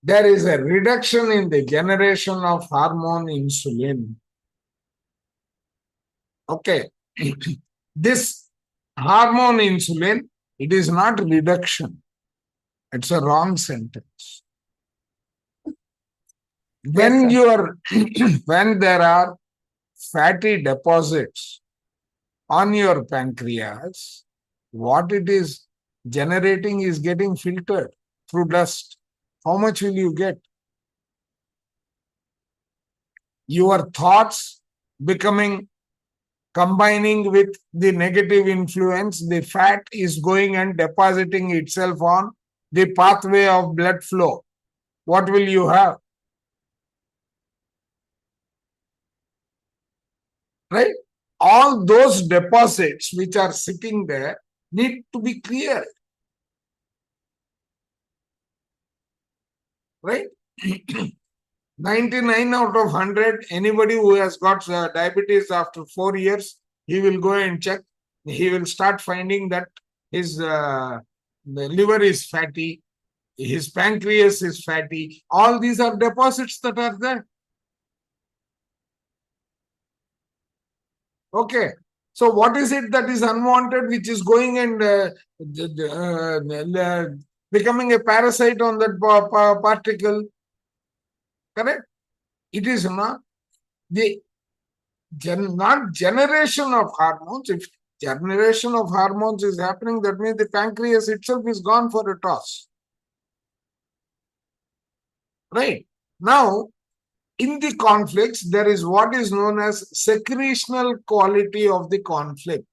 [SPEAKER 1] There is a reduction in the generation of hormone insulin. Okay. This hormone insulin, it is not reduction. It's a wrong sentence. When
[SPEAKER 2] Yes,
[SPEAKER 1] you are, when there are fatty deposits on your pancreas, what it is generating is getting filtered through dust. How much will you get? Your thoughts combining with the negative influence, the fat is going and depositing itself on the pathway of blood flow. What will you have? Right? All those deposits which are sitting there need to be cleared. Right? 99 out of 100, anybody who has got diabetes after 4 years, he will go and check. He will start finding that his the liver is fatty, his pancreas is fatty. All these are deposits that are there. Okay. So what is it that is unwanted, which is going and becoming a parasite on that particle? Correct? It is not the not generation of hormones. If generation of hormones is happening, that means the pancreas itself is gone for a toss. Right? Now, in the conflicts, there is what is known as secretional quality of the conflict.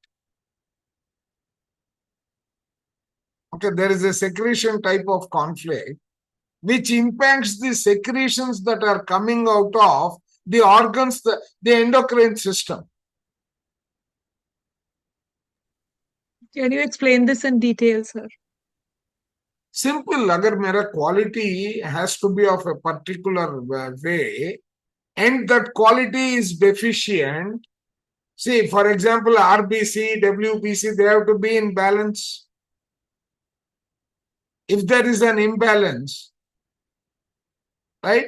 [SPEAKER 1] Okay, there is a secretion type of conflict which impacts the secretions that are coming out of the organs, the endocrine system.
[SPEAKER 2] Can you explain this in detail, sir?
[SPEAKER 1] Simple. Agar mera quality has to be of a particular way and that quality is deficient. See, for example, RBC, WBC, they have to be in balance. If there is an imbalance, right?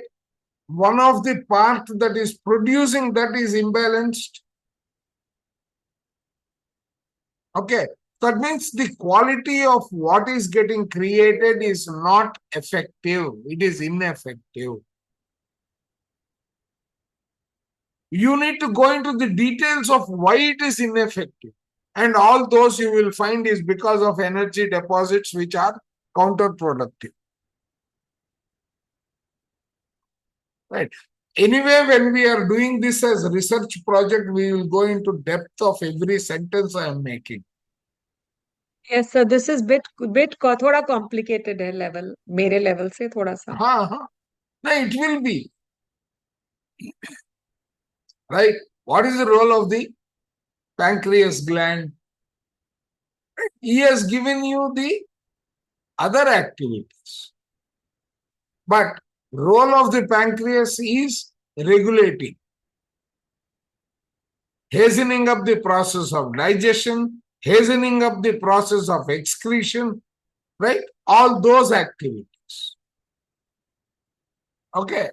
[SPEAKER 1] One of the part that is producing that is imbalanced. Okay. That means the quality of what is getting created is not effective. It is ineffective. You need to go into the details of why it is ineffective. And all those you will find is because of energy deposits which are counterproductive. Right. Anyway, when we are doing this as a research project, we will go into depth of every sentence I am making.
[SPEAKER 2] Yes, sir. This is थोड़ा complicated है level मेरे level से थोड़ा सा.
[SPEAKER 1] No, it will be. Right. What is the role of the pancreas gland? He has given you the other activities. But role of the pancreas is regulating, hastening up the process of digestion, hastening up the process of excretion, right? All those activities. Okay.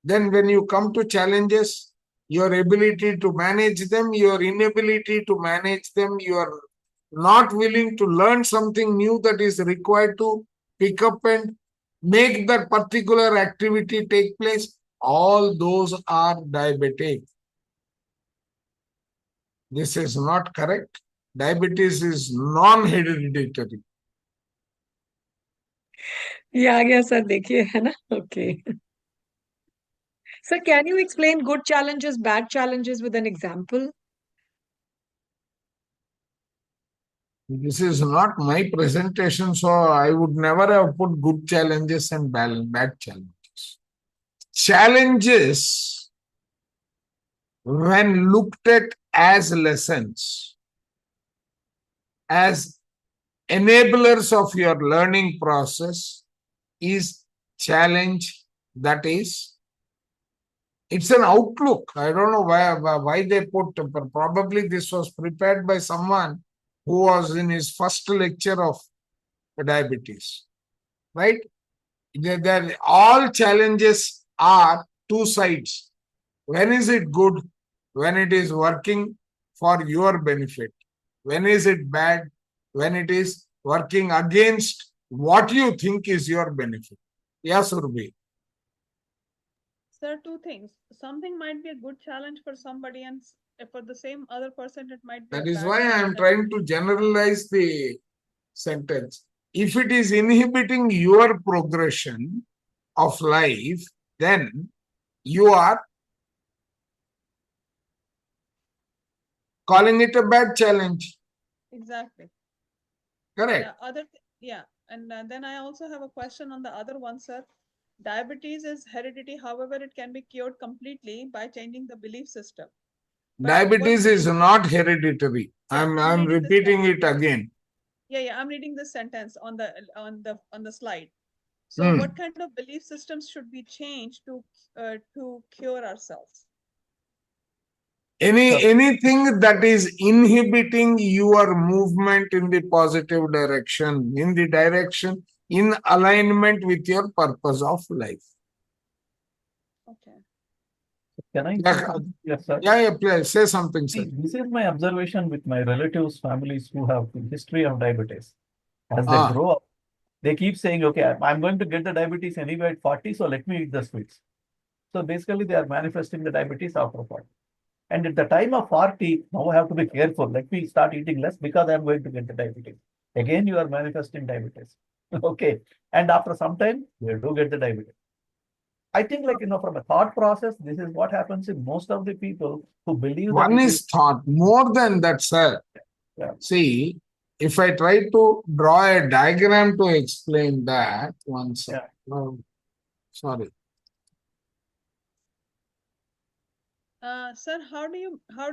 [SPEAKER 1] Then when you come to challenges, your ability to manage them, your inability to manage them, you are not willing to learn something new that is required to pick up and make that particular activity take place, all those are diabetic. This is not correct. Diabetes is non-hereditary.
[SPEAKER 2] ये आ गया sir देखिए है ना. Okay. Sir, can you explain good challenges, bad challenges with an example?
[SPEAKER 1] This is not my presentation, so I would never have put good challenges and bad challenges. Challenges, when looked at as lessons, as enablers of your learning process, is challenge that is, it's an outlook. I don't know why they put, probably this was prepared by someone who was in his first lecture of diabetes, right? All challenges are two sides. When is it good? When it is working for your benefit. When is it bad? When it is working against what you think is your benefit. Yes, Urbi.
[SPEAKER 5] Sir, two things. Something might be a good challenge for somebody, and for the same other person, it might be
[SPEAKER 1] That
[SPEAKER 5] a
[SPEAKER 1] is
[SPEAKER 5] bad
[SPEAKER 1] why I am
[SPEAKER 5] challenge.
[SPEAKER 1] trying to generalize the sentence. If it is inhibiting your progression of life, then you are calling it a bad challenge.
[SPEAKER 5] Exactly.
[SPEAKER 1] Correct.
[SPEAKER 5] And then I also have a question on the other one, sir. Diabetes is heredity. However, it can be cured completely by changing the belief system. But
[SPEAKER 1] Diabetes is not hereditary.
[SPEAKER 5] Yeah,
[SPEAKER 1] I'm
[SPEAKER 5] reading this
[SPEAKER 1] repeating
[SPEAKER 5] sentence.
[SPEAKER 1] it again.
[SPEAKER 5] Yeah, I'm reading this sentence on the slide. So what kind of belief systems should we change to cure ourselves?
[SPEAKER 1] Anything that is inhibiting your movement in the positive direction, in the direction in alignment with your purpose of life.
[SPEAKER 5] Okay.
[SPEAKER 7] Can I? Yes, sir.
[SPEAKER 1] Please say something, sir.
[SPEAKER 7] This is my observation with my relatives, families who have history of diabetes. As they grow up, they keep saying, okay, I'm going to get the diabetes anyway at 40, so let me eat the sweets. So basically, they are manifesting the diabetes after 40. And at the time of 40, now I have to be careful. Let me start eating less because I'm going to get the diabetes. Again, you are manifesting diabetes. Okay. And after some time, you do get the diabetes. I think, from a thought process, this is what happens in most of the people who believe
[SPEAKER 1] One
[SPEAKER 7] that
[SPEAKER 1] is thought. More than that, sir.
[SPEAKER 7] Yeah.
[SPEAKER 1] See, if I try to draw a diagram to explain that, one second.
[SPEAKER 7] Yeah.
[SPEAKER 1] Sorry.
[SPEAKER 5] Sir, how do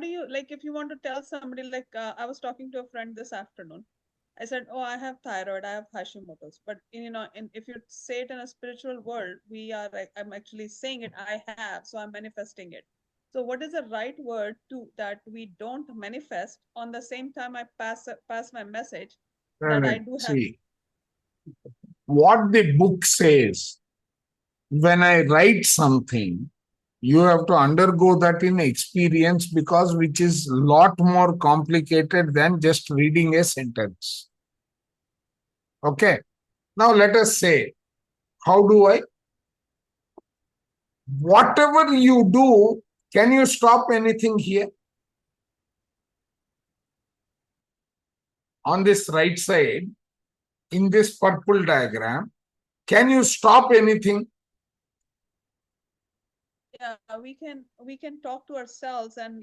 [SPEAKER 5] you like, if you want to tell somebody, like I was talking to a friend this afternoon. I said, oh, I have thyroid, I have Hashimoto's. But if you say it in a spiritual world, I'm actually saying it, I have, so I'm manifesting it. So what is the right word that we don't manifest on the same time I pass my message that I do have?
[SPEAKER 1] See, what the book says, when I write something, You have to undergo that in experience, because which is a lot more complicated than just reading a sentence. Okay. Now let us say, how do I? Whatever you do, can you stop anything here? On this right side, in this purple diagram, can you stop anything?
[SPEAKER 5] Yeah, we can talk to ourselves and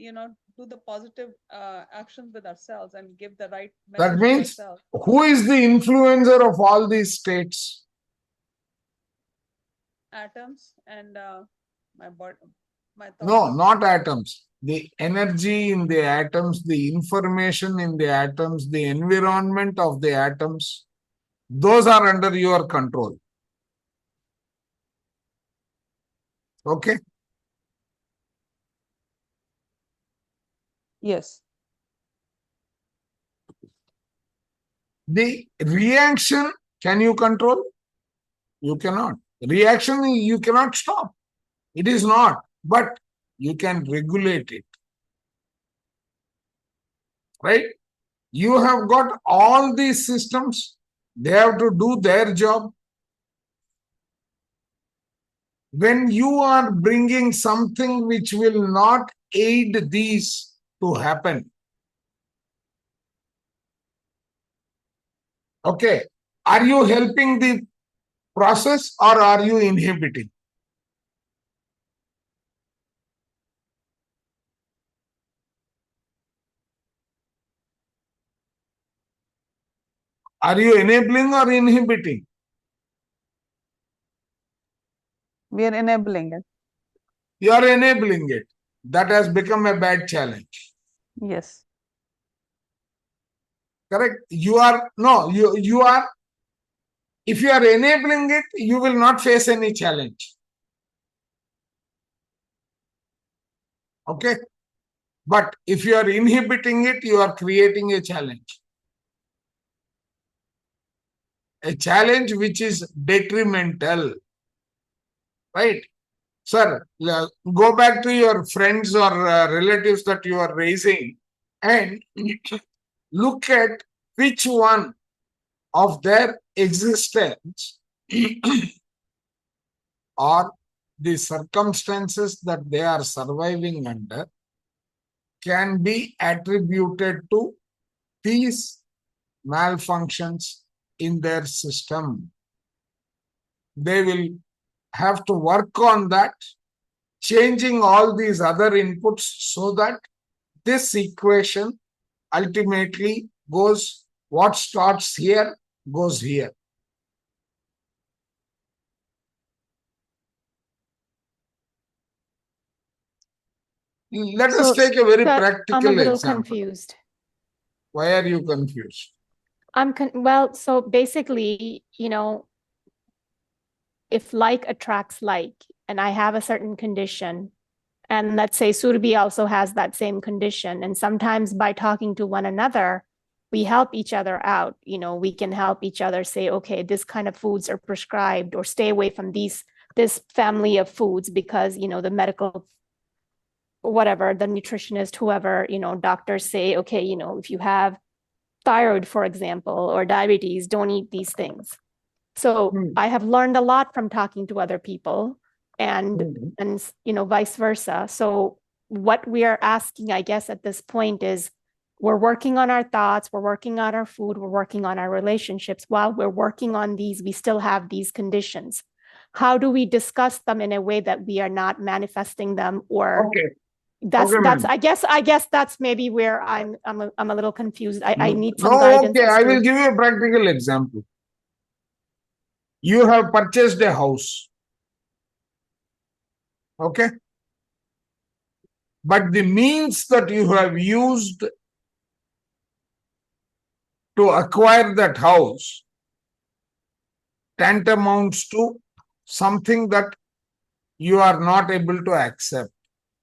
[SPEAKER 5] do the positive actions with ourselves and give the right
[SPEAKER 1] That
[SPEAKER 5] message to
[SPEAKER 1] means,
[SPEAKER 5] ourselves.
[SPEAKER 1] who is the influencer of all these states?
[SPEAKER 5] Atoms and my body, my
[SPEAKER 1] No,
[SPEAKER 5] thoughts.
[SPEAKER 1] not atoms. The energy in the atoms, the information in the atoms, the environment of the atoms, those are under your control. Okay?
[SPEAKER 5] Yes.
[SPEAKER 1] The reaction, can you control? You cannot. Reaction, you cannot stop. It is not, but you can regulate it. Right? You have got all these systems. They have to do their job. When you are bringing something which will not aid these to happen, okay, are you helping the process or are you inhibiting? Are you enabling or inhibiting?
[SPEAKER 5] We are enabling it.
[SPEAKER 1] You are enabling it. That has become a bad challenge.
[SPEAKER 5] Yes.
[SPEAKER 1] Correct? You are, no, you are, if you are enabling it, you will not face any challenge. Okay? But if you are inhibiting it, you are creating a challenge. A challenge which is detrimental. Right? Sir, go back to your friends or relatives that you are raising and look at which one of their existence or the circumstances that they are surviving under can be attributed to these malfunctions in their system. They will have to work on that, changing all these other inputs so that this equation ultimately goes, what starts here goes here. Let us take a very
[SPEAKER 8] I'm a
[SPEAKER 1] practical
[SPEAKER 8] little
[SPEAKER 1] example.
[SPEAKER 8] confused.
[SPEAKER 1] Why are you confused?
[SPEAKER 8] Well, so basically, if like attracts like, and I have a certain condition, and let's say Surbi also has that same condition, and sometimes by talking to one another, we help each other out. We can help each other say, okay, this kind of foods are prescribed, or stay away from this family of foods because, the medical, whatever, the nutritionist, whoever, doctors say, okay, if you have thyroid, for example, or diabetes, don't eat these things. So I have learned a lot from talking to other people and vice versa. So what we are asking, I guess, at this point is we're working on our thoughts, we're working on our food, we're working on our relationships. While we're working on these, we still have these conditions. How do we discuss them in a way that we are not manifesting them? Or that's I guess that's maybe where I'm a little confused. I need some guidance.
[SPEAKER 1] I will give you a practical example. You have purchased a house. Okay? But the means that you have used to acquire that house tantamounts to something that you are not able to accept.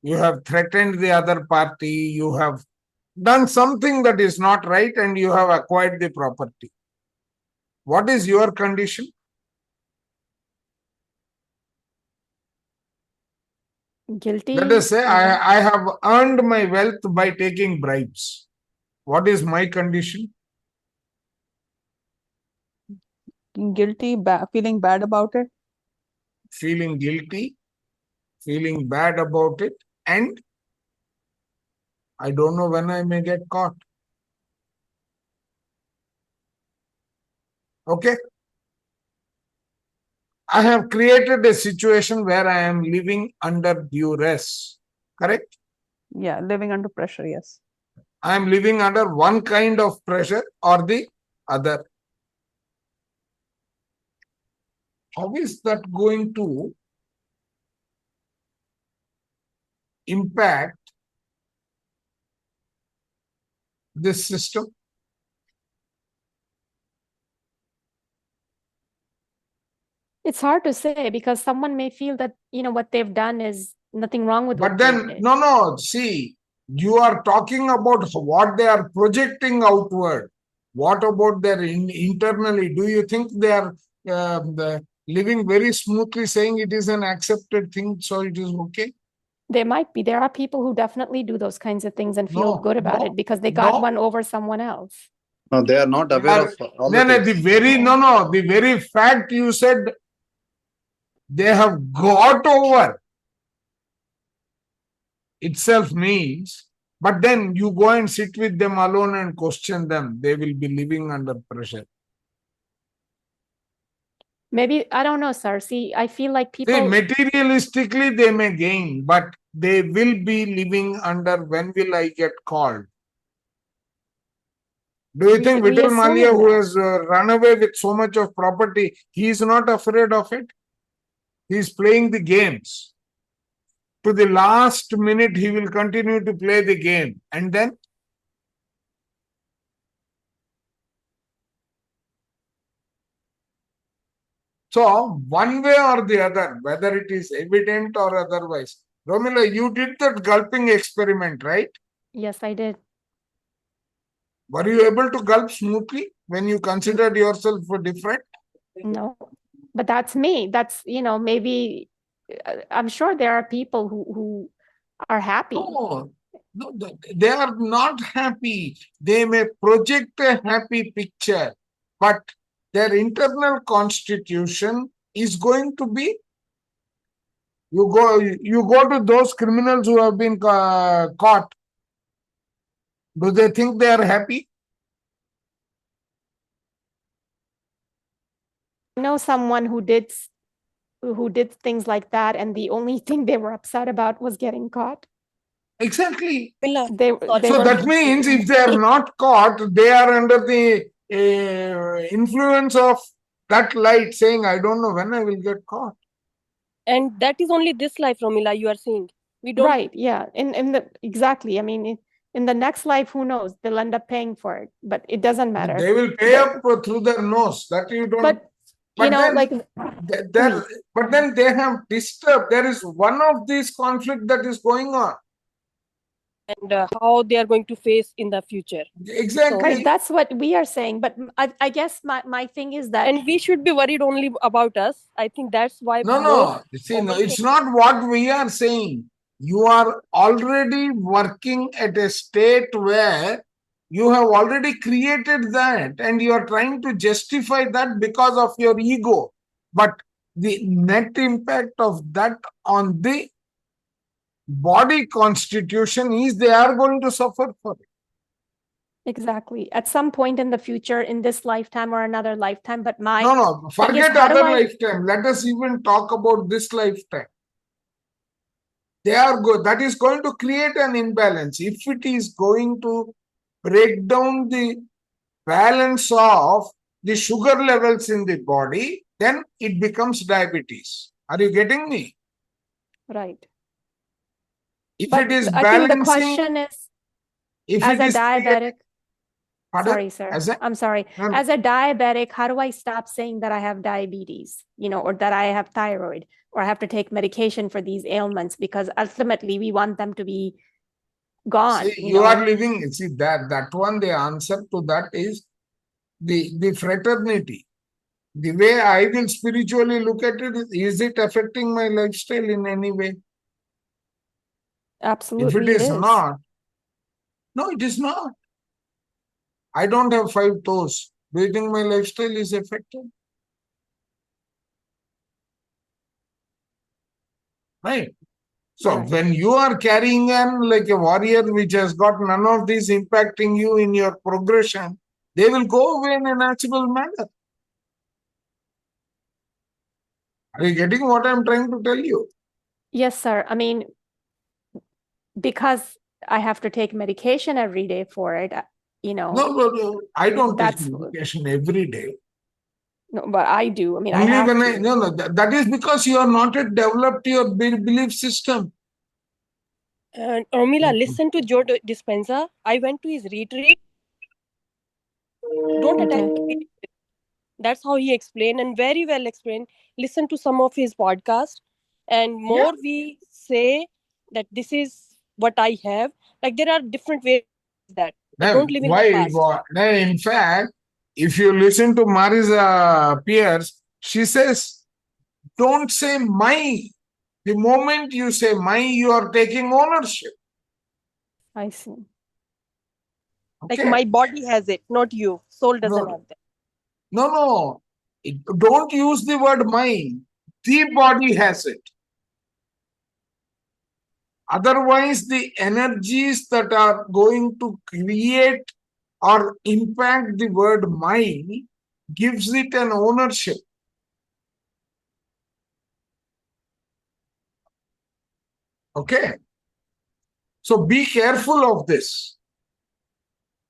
[SPEAKER 1] You have threatened the other party, you have done something that is not right, and you have acquired the property. What is your condition?
[SPEAKER 8] Guilty.
[SPEAKER 1] Let us say I have earned my wealth by taking bribes. What is my condition?
[SPEAKER 5] Guilty, feeling bad about it.
[SPEAKER 1] Feeling guilty, feeling bad about it, and I don't know when I may get caught. Okay? I have created a situation where I am living under duress. Correct?
[SPEAKER 5] Yeah, living under pressure. Yes.
[SPEAKER 1] I am living under one kind of pressure or the other. How is that going to impact this system?
[SPEAKER 8] It's hard to say because someone may feel that, what they've done is nothing wrong with
[SPEAKER 1] But
[SPEAKER 8] what they
[SPEAKER 1] then,
[SPEAKER 8] did.
[SPEAKER 1] no, see, you are talking about what they are projecting outward. What about their internally? Do you think they are living very smoothly, saying it is an accepted thing, so it is okay?
[SPEAKER 8] There might be. There are people who definitely do those kinds of things and feel
[SPEAKER 1] No,
[SPEAKER 8] good about
[SPEAKER 1] no,
[SPEAKER 8] it because they got
[SPEAKER 1] no.
[SPEAKER 8] one over someone else.
[SPEAKER 3] No, they are not aware of all the things.
[SPEAKER 1] The very fact you said they have got over itself means, but then you go and sit with them alone and question them, they will be living under pressure.
[SPEAKER 8] Maybe, I don't know, sir. See, I feel like
[SPEAKER 1] See,
[SPEAKER 8] people,
[SPEAKER 1] materialistically they may gain, but they will be living under when will I get called? Do you think
[SPEAKER 8] we
[SPEAKER 1] Vital
[SPEAKER 8] assume
[SPEAKER 1] Malia, who
[SPEAKER 8] that.
[SPEAKER 1] has run away with so much of property, he is not afraid of it? He is playing the games. To the last minute, he will continue to play the game. And then? So, one way or the other, whether it is evident or otherwise. Romila, you did that gulping experiment, right?
[SPEAKER 8] Yes, I did.
[SPEAKER 1] Were you able to gulp smoothly when you considered yourself different?
[SPEAKER 8] No, but that's me. That's, maybe I'm sure there are people who are happy.
[SPEAKER 1] No, they are not happy. They may project a happy picture, but their internal constitution is going to be. You go to those criminals who have been caught. Do they think they are happy?
[SPEAKER 8] I know someone who did things like that, and the only thing they were upset about was getting caught.
[SPEAKER 1] Exactly.
[SPEAKER 6] Mila,
[SPEAKER 8] They
[SPEAKER 1] So
[SPEAKER 8] were,
[SPEAKER 1] that means if they are not caught, they are under the influence of that light saying, I don't know when I will get caught.
[SPEAKER 6] and that is only this life, Romila, you are saying. We don't.
[SPEAKER 8] right, yeah. Exactly. I mean, in the next life, who knows? They'll end up paying for it, but it doesn't matter.
[SPEAKER 1] They will pay up through their nose. That you don't.
[SPEAKER 8] But
[SPEAKER 1] But then they have disturbed. There is one of these conflict that is going on.
[SPEAKER 6] And how they are going to face in the future.
[SPEAKER 1] Exactly.
[SPEAKER 8] Right, that's what we are saying. But I guess my thing is that.
[SPEAKER 6] And we should be worried only about us. I think that's why.
[SPEAKER 1] No. See, no, it's not what we are saying. You are already working at a state where you have already created that and you are trying to justify that because of your ego. But the net impact of that on the body constitution is they are going to suffer for it.
[SPEAKER 8] Exactly. At some point in the future, in this lifetime or another lifetime, but
[SPEAKER 1] No, forget other lifetime. Let us even talk about this lifetime. They are good. That is going to create an imbalance. If it is going to break down the balance of the sugar levels in the body, then it becomes diabetes. Are you getting me?
[SPEAKER 8] Right.
[SPEAKER 1] If
[SPEAKER 8] But
[SPEAKER 1] it is
[SPEAKER 8] I
[SPEAKER 1] balancing,
[SPEAKER 8] think the question is, as a diabetic, sorry, sir. I'm sorry. As a diabetic, how do I stop saying that I have diabetes, or that I have thyroid, or I have to take medication for these ailments? Because ultimately we want them to be gone.
[SPEAKER 1] See, you are living, see that one, the answer to that is the fraternity. The way I will spiritually look at it is it affecting my lifestyle in any way? If
[SPEAKER 6] Absolutely,
[SPEAKER 1] it
[SPEAKER 6] it
[SPEAKER 1] is
[SPEAKER 6] is.
[SPEAKER 1] not, no, it is not. I don't have 5 toes. Do you think my lifestyle is affected? Right. So
[SPEAKER 6] Right.
[SPEAKER 1] when you are carrying on like a warrior which has got none of these impacting you in your progression, they will go away in a natural manner. Are you getting what I'm trying to tell you?
[SPEAKER 8] Yes, sir. I mean, because I have to take medication every day for it,
[SPEAKER 1] No. I don't take
[SPEAKER 8] that's
[SPEAKER 1] medication every day.
[SPEAKER 8] no, but I do. I mean, I
[SPEAKER 1] Only
[SPEAKER 8] have
[SPEAKER 1] when
[SPEAKER 8] to.
[SPEAKER 1] no, that is because you are not yet developed your belief system.
[SPEAKER 6] Urmila, listen to Joe Dispenza. I went to his retreat. Don't attack
[SPEAKER 8] Okay.
[SPEAKER 6] me. That's how he explained, and very well explained. Listen to some of his podcasts, and more we say that this is what I have. Like there are different ways that. Like, don't live in the past.
[SPEAKER 1] In fact, if you listen to Marisa Pierce, she says, don't say my. The moment you say my, you are taking ownership.
[SPEAKER 8] I see.
[SPEAKER 6] Like
[SPEAKER 1] Okay.
[SPEAKER 6] my body has it, not you. Soul doesn't have that.
[SPEAKER 1] No. Don't use the word my. The body has it. Otherwise, the energies that are going to create or impact the word my gives it an ownership. Okay. So be careful of this.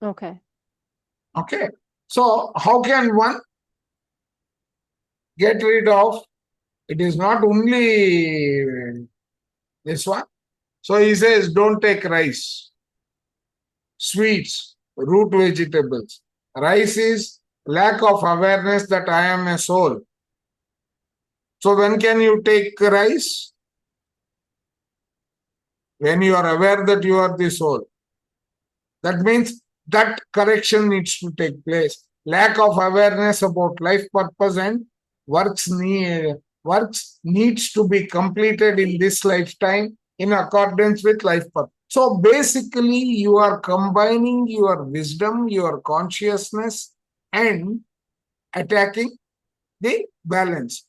[SPEAKER 8] Okay.
[SPEAKER 1] Okay. So how can one get rid of? It is not only this one. So he says, don't take rice, sweets, root vegetables. Rice is lack of awareness that I am a soul. So when can you take rice? When you are aware that you are the soul. That means that correction needs to take place. Lack of awareness about life purpose and works needs to be completed in this lifetime in accordance with life purpose. So basically, you are combining your wisdom, your consciousness, and attacking the balance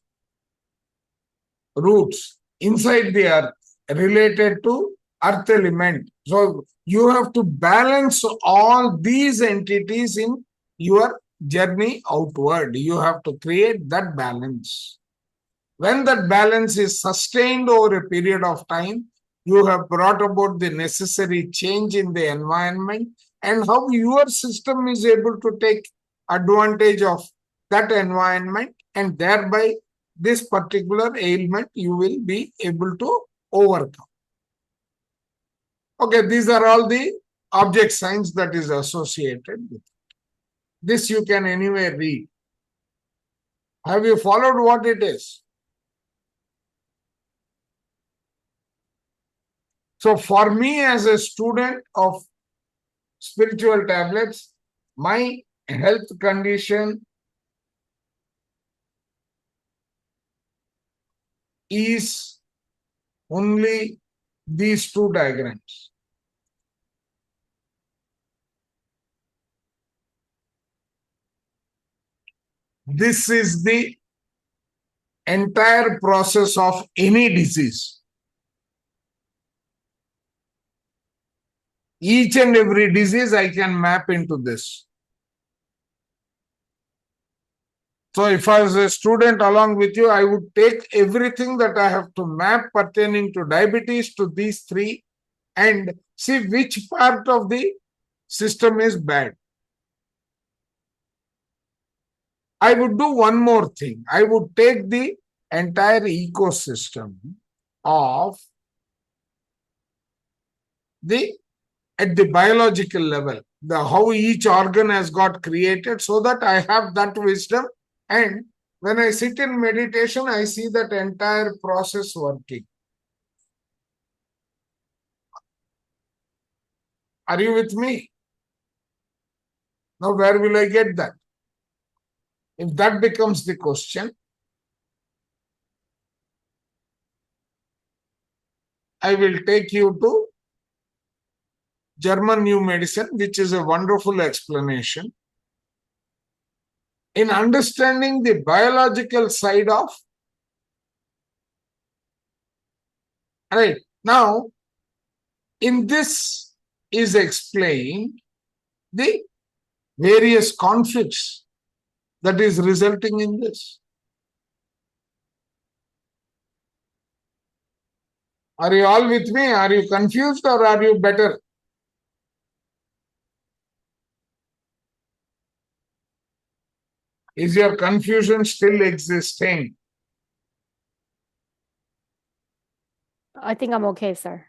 [SPEAKER 1] roots inside the earth related to earth element. So you have to balance all these entities in your journey outward. You have to create that balance. When that balance is sustained over a period of time, you have brought about the necessary change in the environment, and how your system is able to take advantage of that environment, and thereby this particular ailment you will be able to overcome. Okay, these are all the object signs that is associated with it. This you can anyway read. Have you followed what it is? So for me as a student of spiritual tablets, my health condition is only these two diagrams. This is the entire process of any disease. Each and every disease I can map into this. So if I was a student along with you, I would take everything that I have to map pertaining to diabetes to these three and see which part of the system is bad. I would do one more thing. I would take the entire ecosystem of at the biological level, how each organ has got created, so that I have that wisdom, and when I sit in meditation, I see that entire process working. Are you with me? Now, where will I get that? If that becomes the question, I will take you to German New Medicine, which is a wonderful explanation. In understanding the biological side of, right, now, in this is explained the various conflicts that is resulting in this. Are you all with me? Are you confused or are you better? Is your confusion still existing?
[SPEAKER 8] I think I'm okay, sir.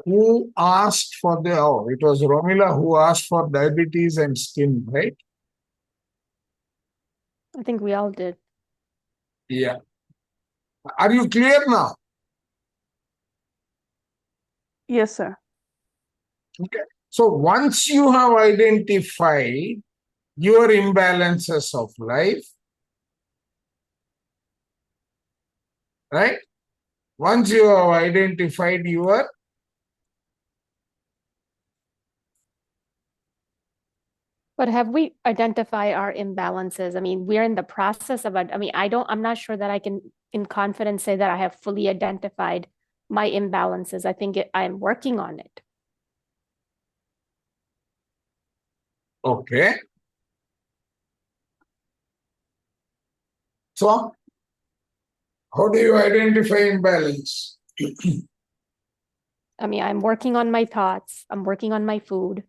[SPEAKER 1] Who asked for the, oh, it was Romila who asked for diabetes and skin, right?
[SPEAKER 8] I think we all did.
[SPEAKER 1] Yeah. Are you clear now?
[SPEAKER 5] Yes, sir.
[SPEAKER 1] Okay. So once you have identified your imbalances of life, right? Once you have identified your,
[SPEAKER 8] But have we identified our imbalances? I mean, we're in the process of it. I mean, I'm not sure that I can in confidence say that I have fully identified my imbalances. I think I'm working on it.
[SPEAKER 1] okay. So how do you identify imbalance?
[SPEAKER 8] I mean, I'm working on my thoughts. I'm working on my food.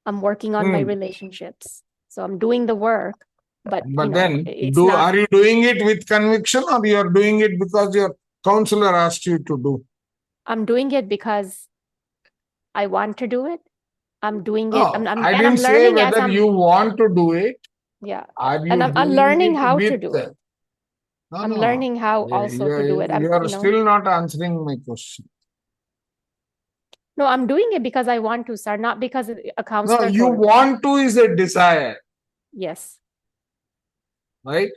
[SPEAKER 8] I'm working on my relationships. So I'm doing the work, but
[SPEAKER 1] then
[SPEAKER 8] it's not.
[SPEAKER 1] are you doing it with conviction or you are doing it because your counselor asked you to do?
[SPEAKER 8] I'm doing it because I want to do it. I'm doing it.
[SPEAKER 1] No, I didn't say whether you want to do it.
[SPEAKER 8] Yeah.
[SPEAKER 1] Are you
[SPEAKER 8] And I'm
[SPEAKER 1] doing
[SPEAKER 8] learning
[SPEAKER 1] it
[SPEAKER 8] how to
[SPEAKER 1] with
[SPEAKER 8] do it.
[SPEAKER 1] No,
[SPEAKER 8] I'm
[SPEAKER 1] no.
[SPEAKER 8] learning how also to do it.
[SPEAKER 1] You are still not answering my question.
[SPEAKER 8] No, I'm doing it because I want to, sir, not because a counselor
[SPEAKER 1] No, you
[SPEAKER 8] told me.
[SPEAKER 1] want to is a desire,
[SPEAKER 8] Yes.
[SPEAKER 1] right?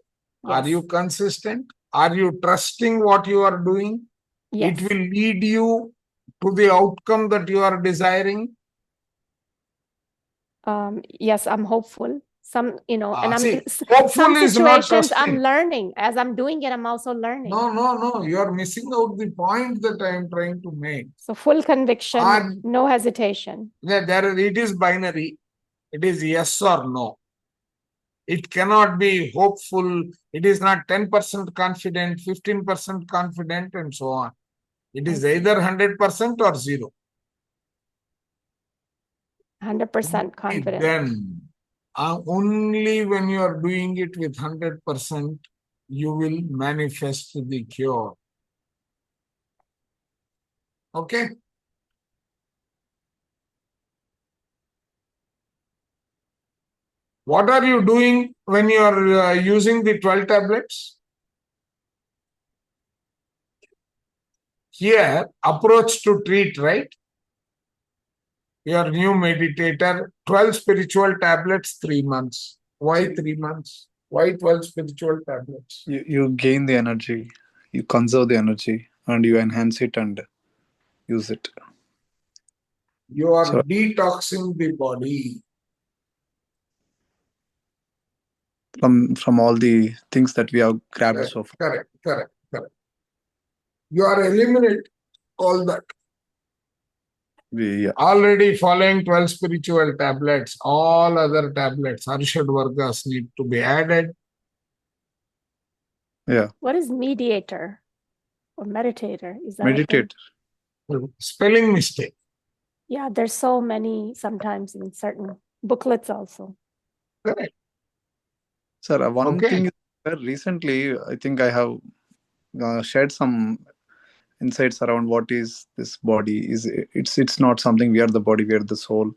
[SPEAKER 1] Are
[SPEAKER 8] Yes.
[SPEAKER 1] you consistent? Are you trusting what you are doing?
[SPEAKER 8] Yes.
[SPEAKER 1] It will lead you to the outcome that you are desiring.
[SPEAKER 8] Yes, I'm hopeful. And
[SPEAKER 1] hopeful is not
[SPEAKER 8] situations I'm
[SPEAKER 1] trusting.
[SPEAKER 8] learning. As I'm doing it, I'm also learning.
[SPEAKER 1] No. You are missing out the point that I am trying to make.
[SPEAKER 8] So full conviction, no hesitation.
[SPEAKER 1] It is binary. It is yes or no. It cannot be hopeful. It is not 10% confident, 15% confident, and so on. It is either 100% or 0.
[SPEAKER 8] 100% confident.
[SPEAKER 1] Then, only when you are doing it with 100%, you will manifest the cure. Okay? What are you doing when you are using the 12 tablets? Here, approach to treat, right? Your new meditator, 12 spiritual tablets, 3 months. Why 3 months? Why 12 spiritual tablets?
[SPEAKER 3] You gain the energy, you conserve the energy, and you enhance it and use it.
[SPEAKER 1] You are detoxing the body.
[SPEAKER 3] From all the things that we have grabbed so far.
[SPEAKER 1] Correct. You are eliminating all that. Already following 12 spiritual tablets, all other tablets, Arshad Vargas need to be added.
[SPEAKER 3] Yeah.
[SPEAKER 8] What is mediator or meditator? Is that
[SPEAKER 3] Meditator?
[SPEAKER 1] Spelling mistake.
[SPEAKER 8] Yeah, there's so many sometimes in certain booklets also.
[SPEAKER 1] Correct.
[SPEAKER 3] Sir, one thing is, recently, I think I have shared some insights around what is this body. It's not something we are the body, we are the soul,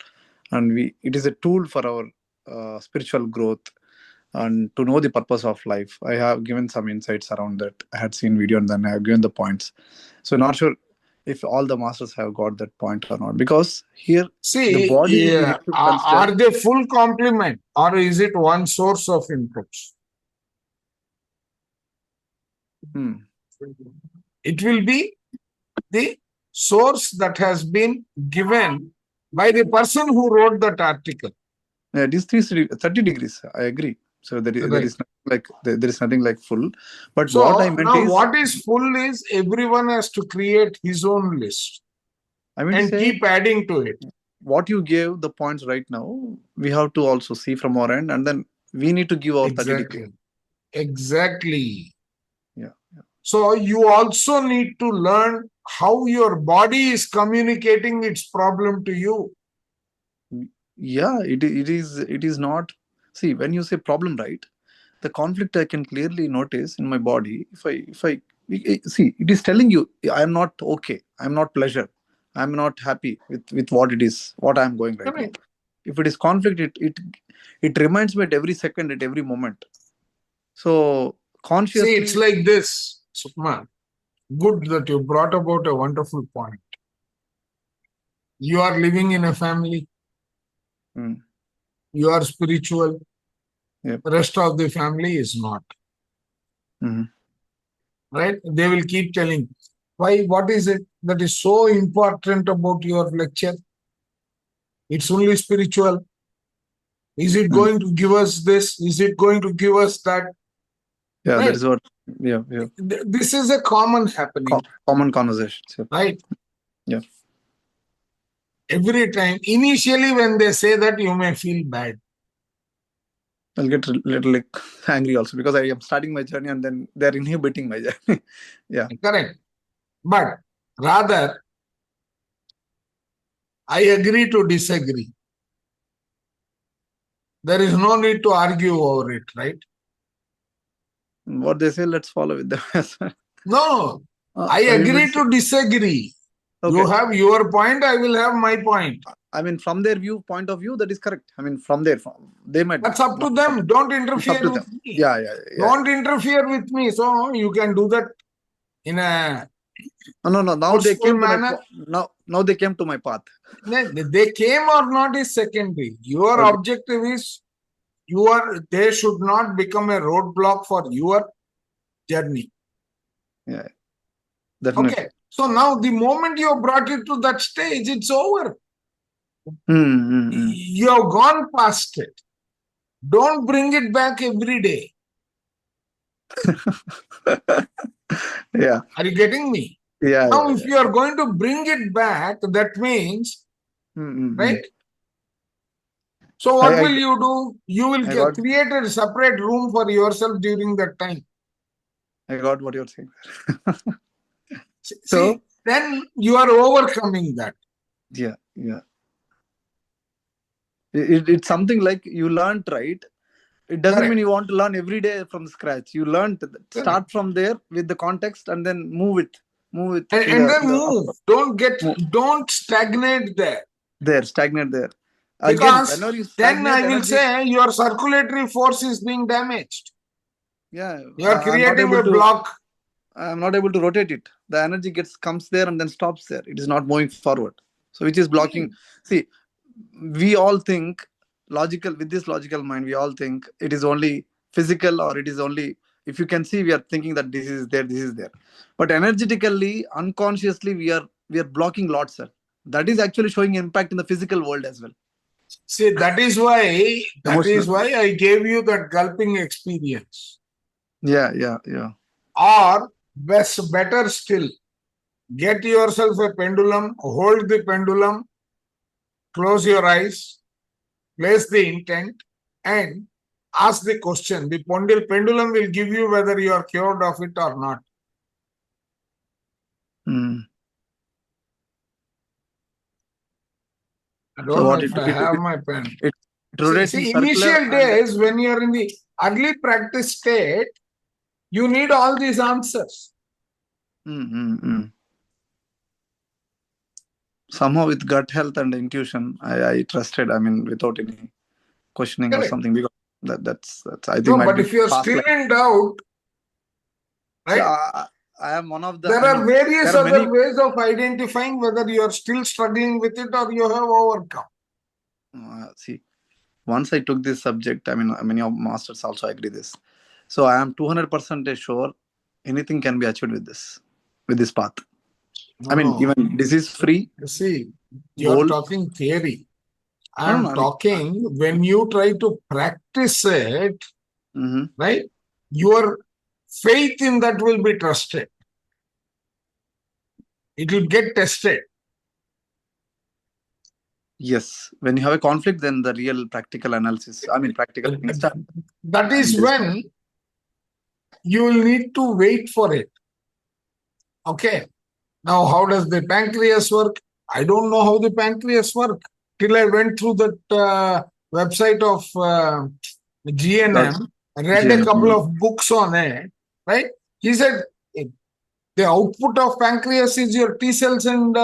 [SPEAKER 3] and it is a tool for our spiritual growth and to know the purpose of life. I have given some insights around that. I had seen video and then I have given the points. So not sure if all the masters have got that point or not, because here the body
[SPEAKER 1] are they full complement or is it one source of inputs? It will be the source that has been given by the person who wrote that article.
[SPEAKER 3] Yeah, it is 30 degrees. I agree. So there
[SPEAKER 1] Right.
[SPEAKER 3] is nothing like there is nothing like full. But
[SPEAKER 1] So
[SPEAKER 3] what I meant
[SPEAKER 1] now
[SPEAKER 3] is,
[SPEAKER 1] what is full is everyone has to create his own list
[SPEAKER 3] I mean to
[SPEAKER 1] and
[SPEAKER 3] say,
[SPEAKER 1] keep adding to it.
[SPEAKER 3] what you gave the points right now, we have to also see from our end, and then we need to give our 30 degrees.
[SPEAKER 1] Exactly.
[SPEAKER 3] Yeah.
[SPEAKER 1] So you also need to learn how your body is communicating its problem to you.
[SPEAKER 3] Yeah, it is not. See, when you say problem, right? The conflict I can clearly notice in my body. If I see, it is telling you I am not okay. I am not pleasure. I am not happy with what it is, what I am going right now.
[SPEAKER 1] Correct.
[SPEAKER 3] If it is conflict, it reminds me at every second, at every moment. So consciously,
[SPEAKER 1] See, it's like this, Sukma. Good that you brought about a wonderful point. You are living in a family.
[SPEAKER 3] Mm.
[SPEAKER 1] You are spiritual.
[SPEAKER 3] Yep.
[SPEAKER 1] The rest of the family is not.
[SPEAKER 3] Mhm.
[SPEAKER 1] Right? They will keep telling, why, what is it that is so important about your lecture? It's only spiritual. Is it going to give us this? Is it going to give us that?
[SPEAKER 3] Yeah,
[SPEAKER 1] Right.
[SPEAKER 3] that is what. Yeah.
[SPEAKER 1] This is a common happening,
[SPEAKER 3] Common conversations. Yeah.
[SPEAKER 1] right?
[SPEAKER 3] Yeah.
[SPEAKER 1] Every time, initially when they say that, you may feel bad.
[SPEAKER 3] I'll get a little like angry also because I am starting my journey and then they're inhibiting my journey. Yeah.
[SPEAKER 1] Correct. But rather, I agree to disagree. There is no need to argue over it, right?
[SPEAKER 3] What they say, let's follow with them.
[SPEAKER 1] No, I agree to disagree.
[SPEAKER 3] Okay.
[SPEAKER 1] You have your point, I will have my point.
[SPEAKER 3] I mean, from their point of view, that is correct. I mean, they might.
[SPEAKER 1] That's up to them. Don't interfere
[SPEAKER 3] to
[SPEAKER 1] with
[SPEAKER 3] them.
[SPEAKER 1] me.
[SPEAKER 3] Yeah.
[SPEAKER 1] Don't interfere with me. So you can do that in a
[SPEAKER 3] No. Now they
[SPEAKER 1] forceful
[SPEAKER 3] came
[SPEAKER 1] manner.
[SPEAKER 3] now they came to my path.
[SPEAKER 1] They came or not is secondary. Your
[SPEAKER 3] Okay.
[SPEAKER 1] objective is they should not become a roadblock for your journey.
[SPEAKER 3] Yeah. Definitely.
[SPEAKER 1] Okay. So now the moment you brought it to that stage, it's over. You have gone past it. Don't bring it back every day.
[SPEAKER 3] Yeah.
[SPEAKER 1] Are you getting me?
[SPEAKER 3] Yeah.
[SPEAKER 1] Now, if you are going to bring it back, that means, right? So what will you do? You will create a separate room for yourself during that time.
[SPEAKER 3] I got what you're saying.
[SPEAKER 1] See, then you are overcoming that.
[SPEAKER 3] Yeah. It's something like you learned, right? It doesn't mean you want to learn every day from scratch. You learn to start from there with the context and then move it. And
[SPEAKER 1] then move. Don't stagnate there.
[SPEAKER 3] Stagnate there.
[SPEAKER 1] Because
[SPEAKER 3] whenever you
[SPEAKER 1] then I will
[SPEAKER 3] energy,
[SPEAKER 1] say your circulatory force is being damaged.
[SPEAKER 3] Yeah.
[SPEAKER 1] You are creating a block.
[SPEAKER 3] I'm not able to rotate it. The energy comes there and then stops there. It is not moving forward. So which is blocking. See, we all think with this logical mind, we all think it is only physical, or it is only, if you can see, we are thinking that this is there. But energetically, unconsciously, we are blocking lots, sir. That is actually showing impact in the physical world as well.
[SPEAKER 1] See, that is why I gave you that gulping experience.
[SPEAKER 3] Yeah.
[SPEAKER 1] Or better still, get yourself a pendulum, hold the pendulum, close your eyes, place the intent, and ask the question. The pendulum will give you whether you are cured of it or not. I don't know if I have my pen. See, initial days, when you are in the early practice state, you need all these answers.
[SPEAKER 3] Somehow with gut health and intuition, I trusted, I mean, without any questioning or something, because that's I think.
[SPEAKER 1] No, but if you are still in doubt, right?
[SPEAKER 3] I am one of the.
[SPEAKER 1] There are various other ways of identifying whether you are still struggling with it or you have overcome.
[SPEAKER 3] See, once I took this subject, I mean, many of masters also agree this. So I am 200% sure anything can be achieved with this path. I mean,
[SPEAKER 1] No.
[SPEAKER 3] even disease-free,
[SPEAKER 1] See, you're
[SPEAKER 3] goal.
[SPEAKER 1] talking theory.
[SPEAKER 3] No,
[SPEAKER 1] I'm
[SPEAKER 3] no, I mean,
[SPEAKER 1] talking when you try to practice it,
[SPEAKER 3] mhm.
[SPEAKER 1] right? Your faith in that will be trusted. It will get tested.
[SPEAKER 3] Yes. When you have a conflict, then the real practical analysis, I mean, practical understanding.
[SPEAKER 1] That is when you will need to wait for it. Okay. Now, how does the pancreas work? I don't know how the pancreas work till I went through that website of GNM, read a couple of books on it, right? He said the output of pancreas is your T cells and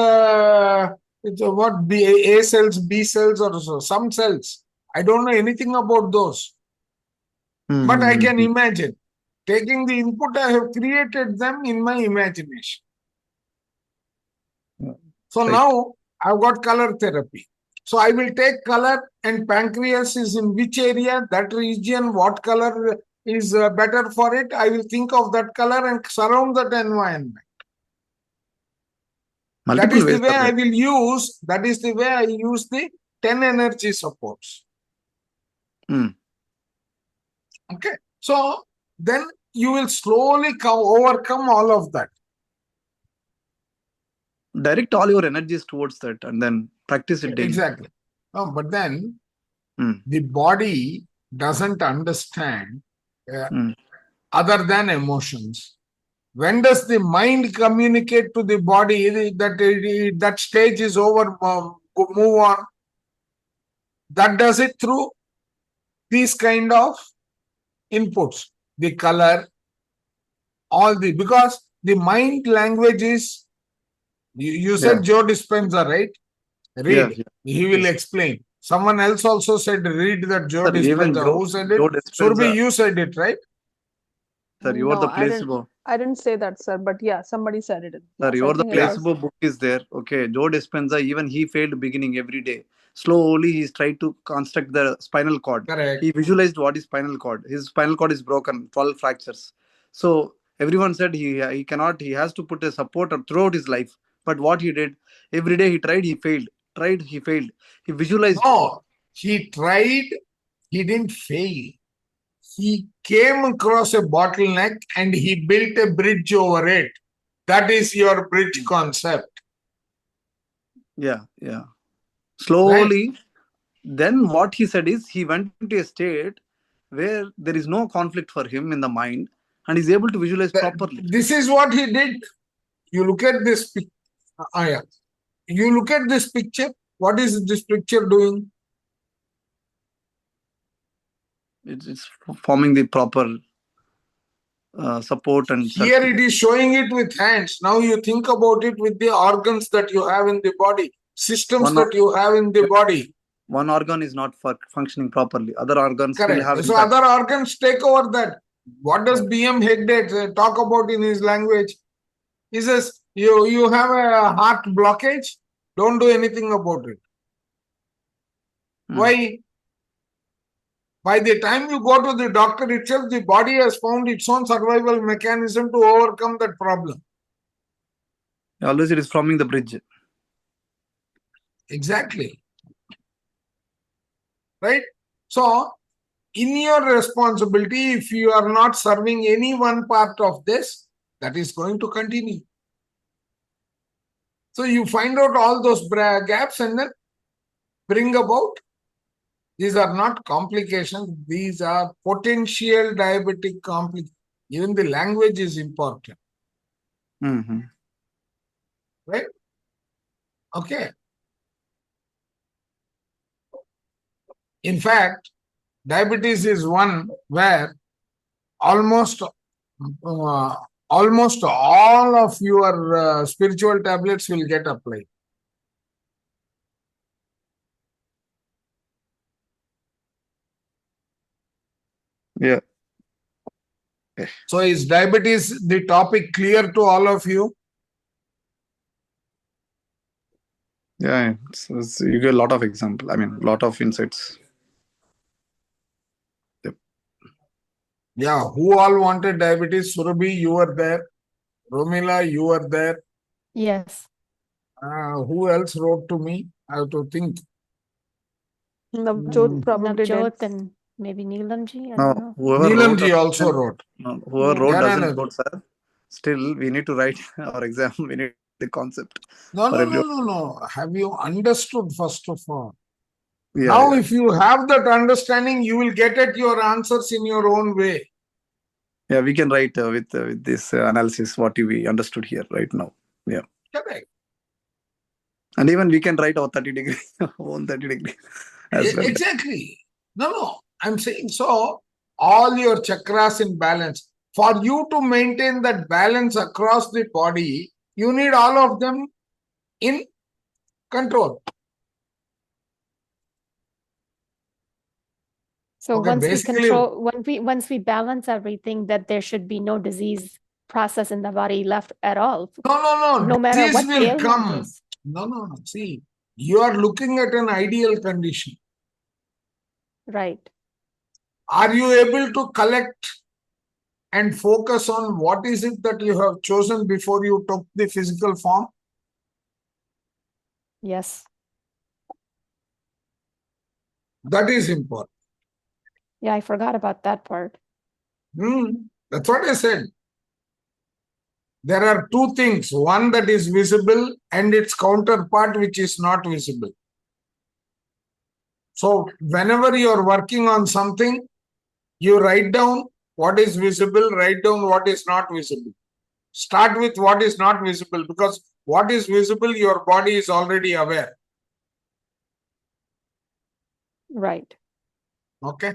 [SPEAKER 1] it's what A cells, B cells, or so, some cells. I don't know anything about those, but I can imagine taking the input. I have created them in my imagination. So
[SPEAKER 3] Right.
[SPEAKER 1] now I've got color therapy. So I will take color, and pancreas is in which area, that region, what color is better for it. I will think of that color and surround that environment. That is the way I will use. That is the way I use the 10 energy supports. Okay. So then you will slowly overcome all of that.
[SPEAKER 3] Direct all your energies towards that and then practice it daily.
[SPEAKER 1] Exactly. No, but then the body doesn't understand other than emotions. When does the mind communicate to the body that that stage is over, move on? That does it through these kind of inputs, the color, because the mind language is, you said Joe Dispenza, right? Read.
[SPEAKER 3] Yeah.
[SPEAKER 1] He will explain. Someone else also said read that Joe Dispenza. Who said it? Surabhi, you said it, right?
[SPEAKER 3] Sir, you are the
[SPEAKER 5] No,
[SPEAKER 3] placebo.
[SPEAKER 5] I didn't say that, sir. But yeah, somebody said it.
[SPEAKER 3] Sir,
[SPEAKER 5] Yes,
[SPEAKER 3] you
[SPEAKER 5] I
[SPEAKER 3] are the
[SPEAKER 5] think it was.
[SPEAKER 3] placebo book is there. Okay, Joe Dispenza, even he failed beginning every day. Slowly, he's tried to construct the spinal cord.
[SPEAKER 1] Correct.
[SPEAKER 3] He visualized what is spinal cord. His spinal cord is broken, 12 fractures. So everyone said he cannot. He has to put a support throughout his life. But what he did, every day he tried, he failed. Tried, he failed. He visualized.
[SPEAKER 1] No, he tried. He didn't fail. He came across a bottleneck and he built a bridge over it. That is your bridge concept.
[SPEAKER 3] Yeah. Slowly,
[SPEAKER 1] Right.
[SPEAKER 3] Then what he said is he went into a state where there is no conflict for him in the mind and he's able to visualize properly.
[SPEAKER 1] This is what he did. You look at this picture. You look at this picture. What is this picture doing?
[SPEAKER 3] It's forming the proper support and
[SPEAKER 1] here it is showing it with hands. Now you think about it with the organs that you have in the body, systems that you have in the body.
[SPEAKER 3] One organ is not functioning properly. Other organs
[SPEAKER 1] Correct.
[SPEAKER 3] still have
[SPEAKER 1] so
[SPEAKER 3] impact.
[SPEAKER 1] Other organs take over that. What does B.M. Hegde talk about in his language? He says, you have a heart blockage, don't do anything about it. Why? By the time you go to the doctor itself, the body has found its own survival mechanism to overcome that problem.
[SPEAKER 3] Always it is forming the bridge.
[SPEAKER 1] Exactly. Right? So, in your responsibility, if you are not serving any one part of this, that is going to continue. So, you find out all those gaps and then bring about. These are not complications. These are potential diabetic complications. Even the language is important. Right? Okay. In fact, diabetes is one where almost all of your spiritual tablets will get applied.
[SPEAKER 3] Yeah.
[SPEAKER 1] So is diabetes the topic clear to all of you?
[SPEAKER 3] Yeah, you get a lot of example. I mean, a lot of insights. Yep.
[SPEAKER 1] Yeah, who all wanted diabetes? Surabhi, you were there. Romila, you were there.
[SPEAKER 8] Yes.
[SPEAKER 1] Who else wrote to me? I have to think.
[SPEAKER 2] Navjot probably did.
[SPEAKER 8] Navjot and maybe Neelamji. I
[SPEAKER 3] No,
[SPEAKER 8] don't know.
[SPEAKER 3] whoever wrote,
[SPEAKER 1] Neelamji also wrote.
[SPEAKER 3] no, whoever
[SPEAKER 8] Yeah.
[SPEAKER 3] wrote
[SPEAKER 1] Yeah,
[SPEAKER 3] doesn't
[SPEAKER 1] no,
[SPEAKER 3] vote, sir. Still, we need to write our exam. We need the concept
[SPEAKER 1] no,
[SPEAKER 3] for
[SPEAKER 1] no,
[SPEAKER 3] everyone.
[SPEAKER 1] no. Have you understood first of all?
[SPEAKER 3] Yeah,
[SPEAKER 1] Now,
[SPEAKER 3] yeah.
[SPEAKER 1] if you have that understanding, you will get at your answers in your own way.
[SPEAKER 3] Yeah, we can write with this analysis what we understood here right now. Yeah,
[SPEAKER 1] Correct.
[SPEAKER 3] and even we can write our 30-degree, own 30-degree as well.
[SPEAKER 1] Exactly. No. I'm saying so. All your chakras in balance. For you to maintain that balance across the body, you need all of them in control.
[SPEAKER 8] So
[SPEAKER 1] Okay,
[SPEAKER 8] once we
[SPEAKER 1] basically-
[SPEAKER 8] control, once we balance everything, that there should be no disease process in the body left at all.
[SPEAKER 1] No.
[SPEAKER 8] No matter
[SPEAKER 1] Disease
[SPEAKER 8] what
[SPEAKER 1] will
[SPEAKER 8] ailment
[SPEAKER 1] come.
[SPEAKER 8] is.
[SPEAKER 1] No. See, you are looking at an ideal condition.
[SPEAKER 8] Right.
[SPEAKER 1] Are you able to collect and focus on what is it that you have chosen before you took the physical form?
[SPEAKER 8] Yes.
[SPEAKER 1] That is important.
[SPEAKER 8] Yeah, I forgot about that part.
[SPEAKER 1] That's what I said. There are two things. One that is visible and its counterpart which is not visible. So whenever you are working on something, you write down what is visible, write down what is not visible. Start with what is not visible, because what is visible, your body is already aware.
[SPEAKER 8] Right.
[SPEAKER 1] Okay.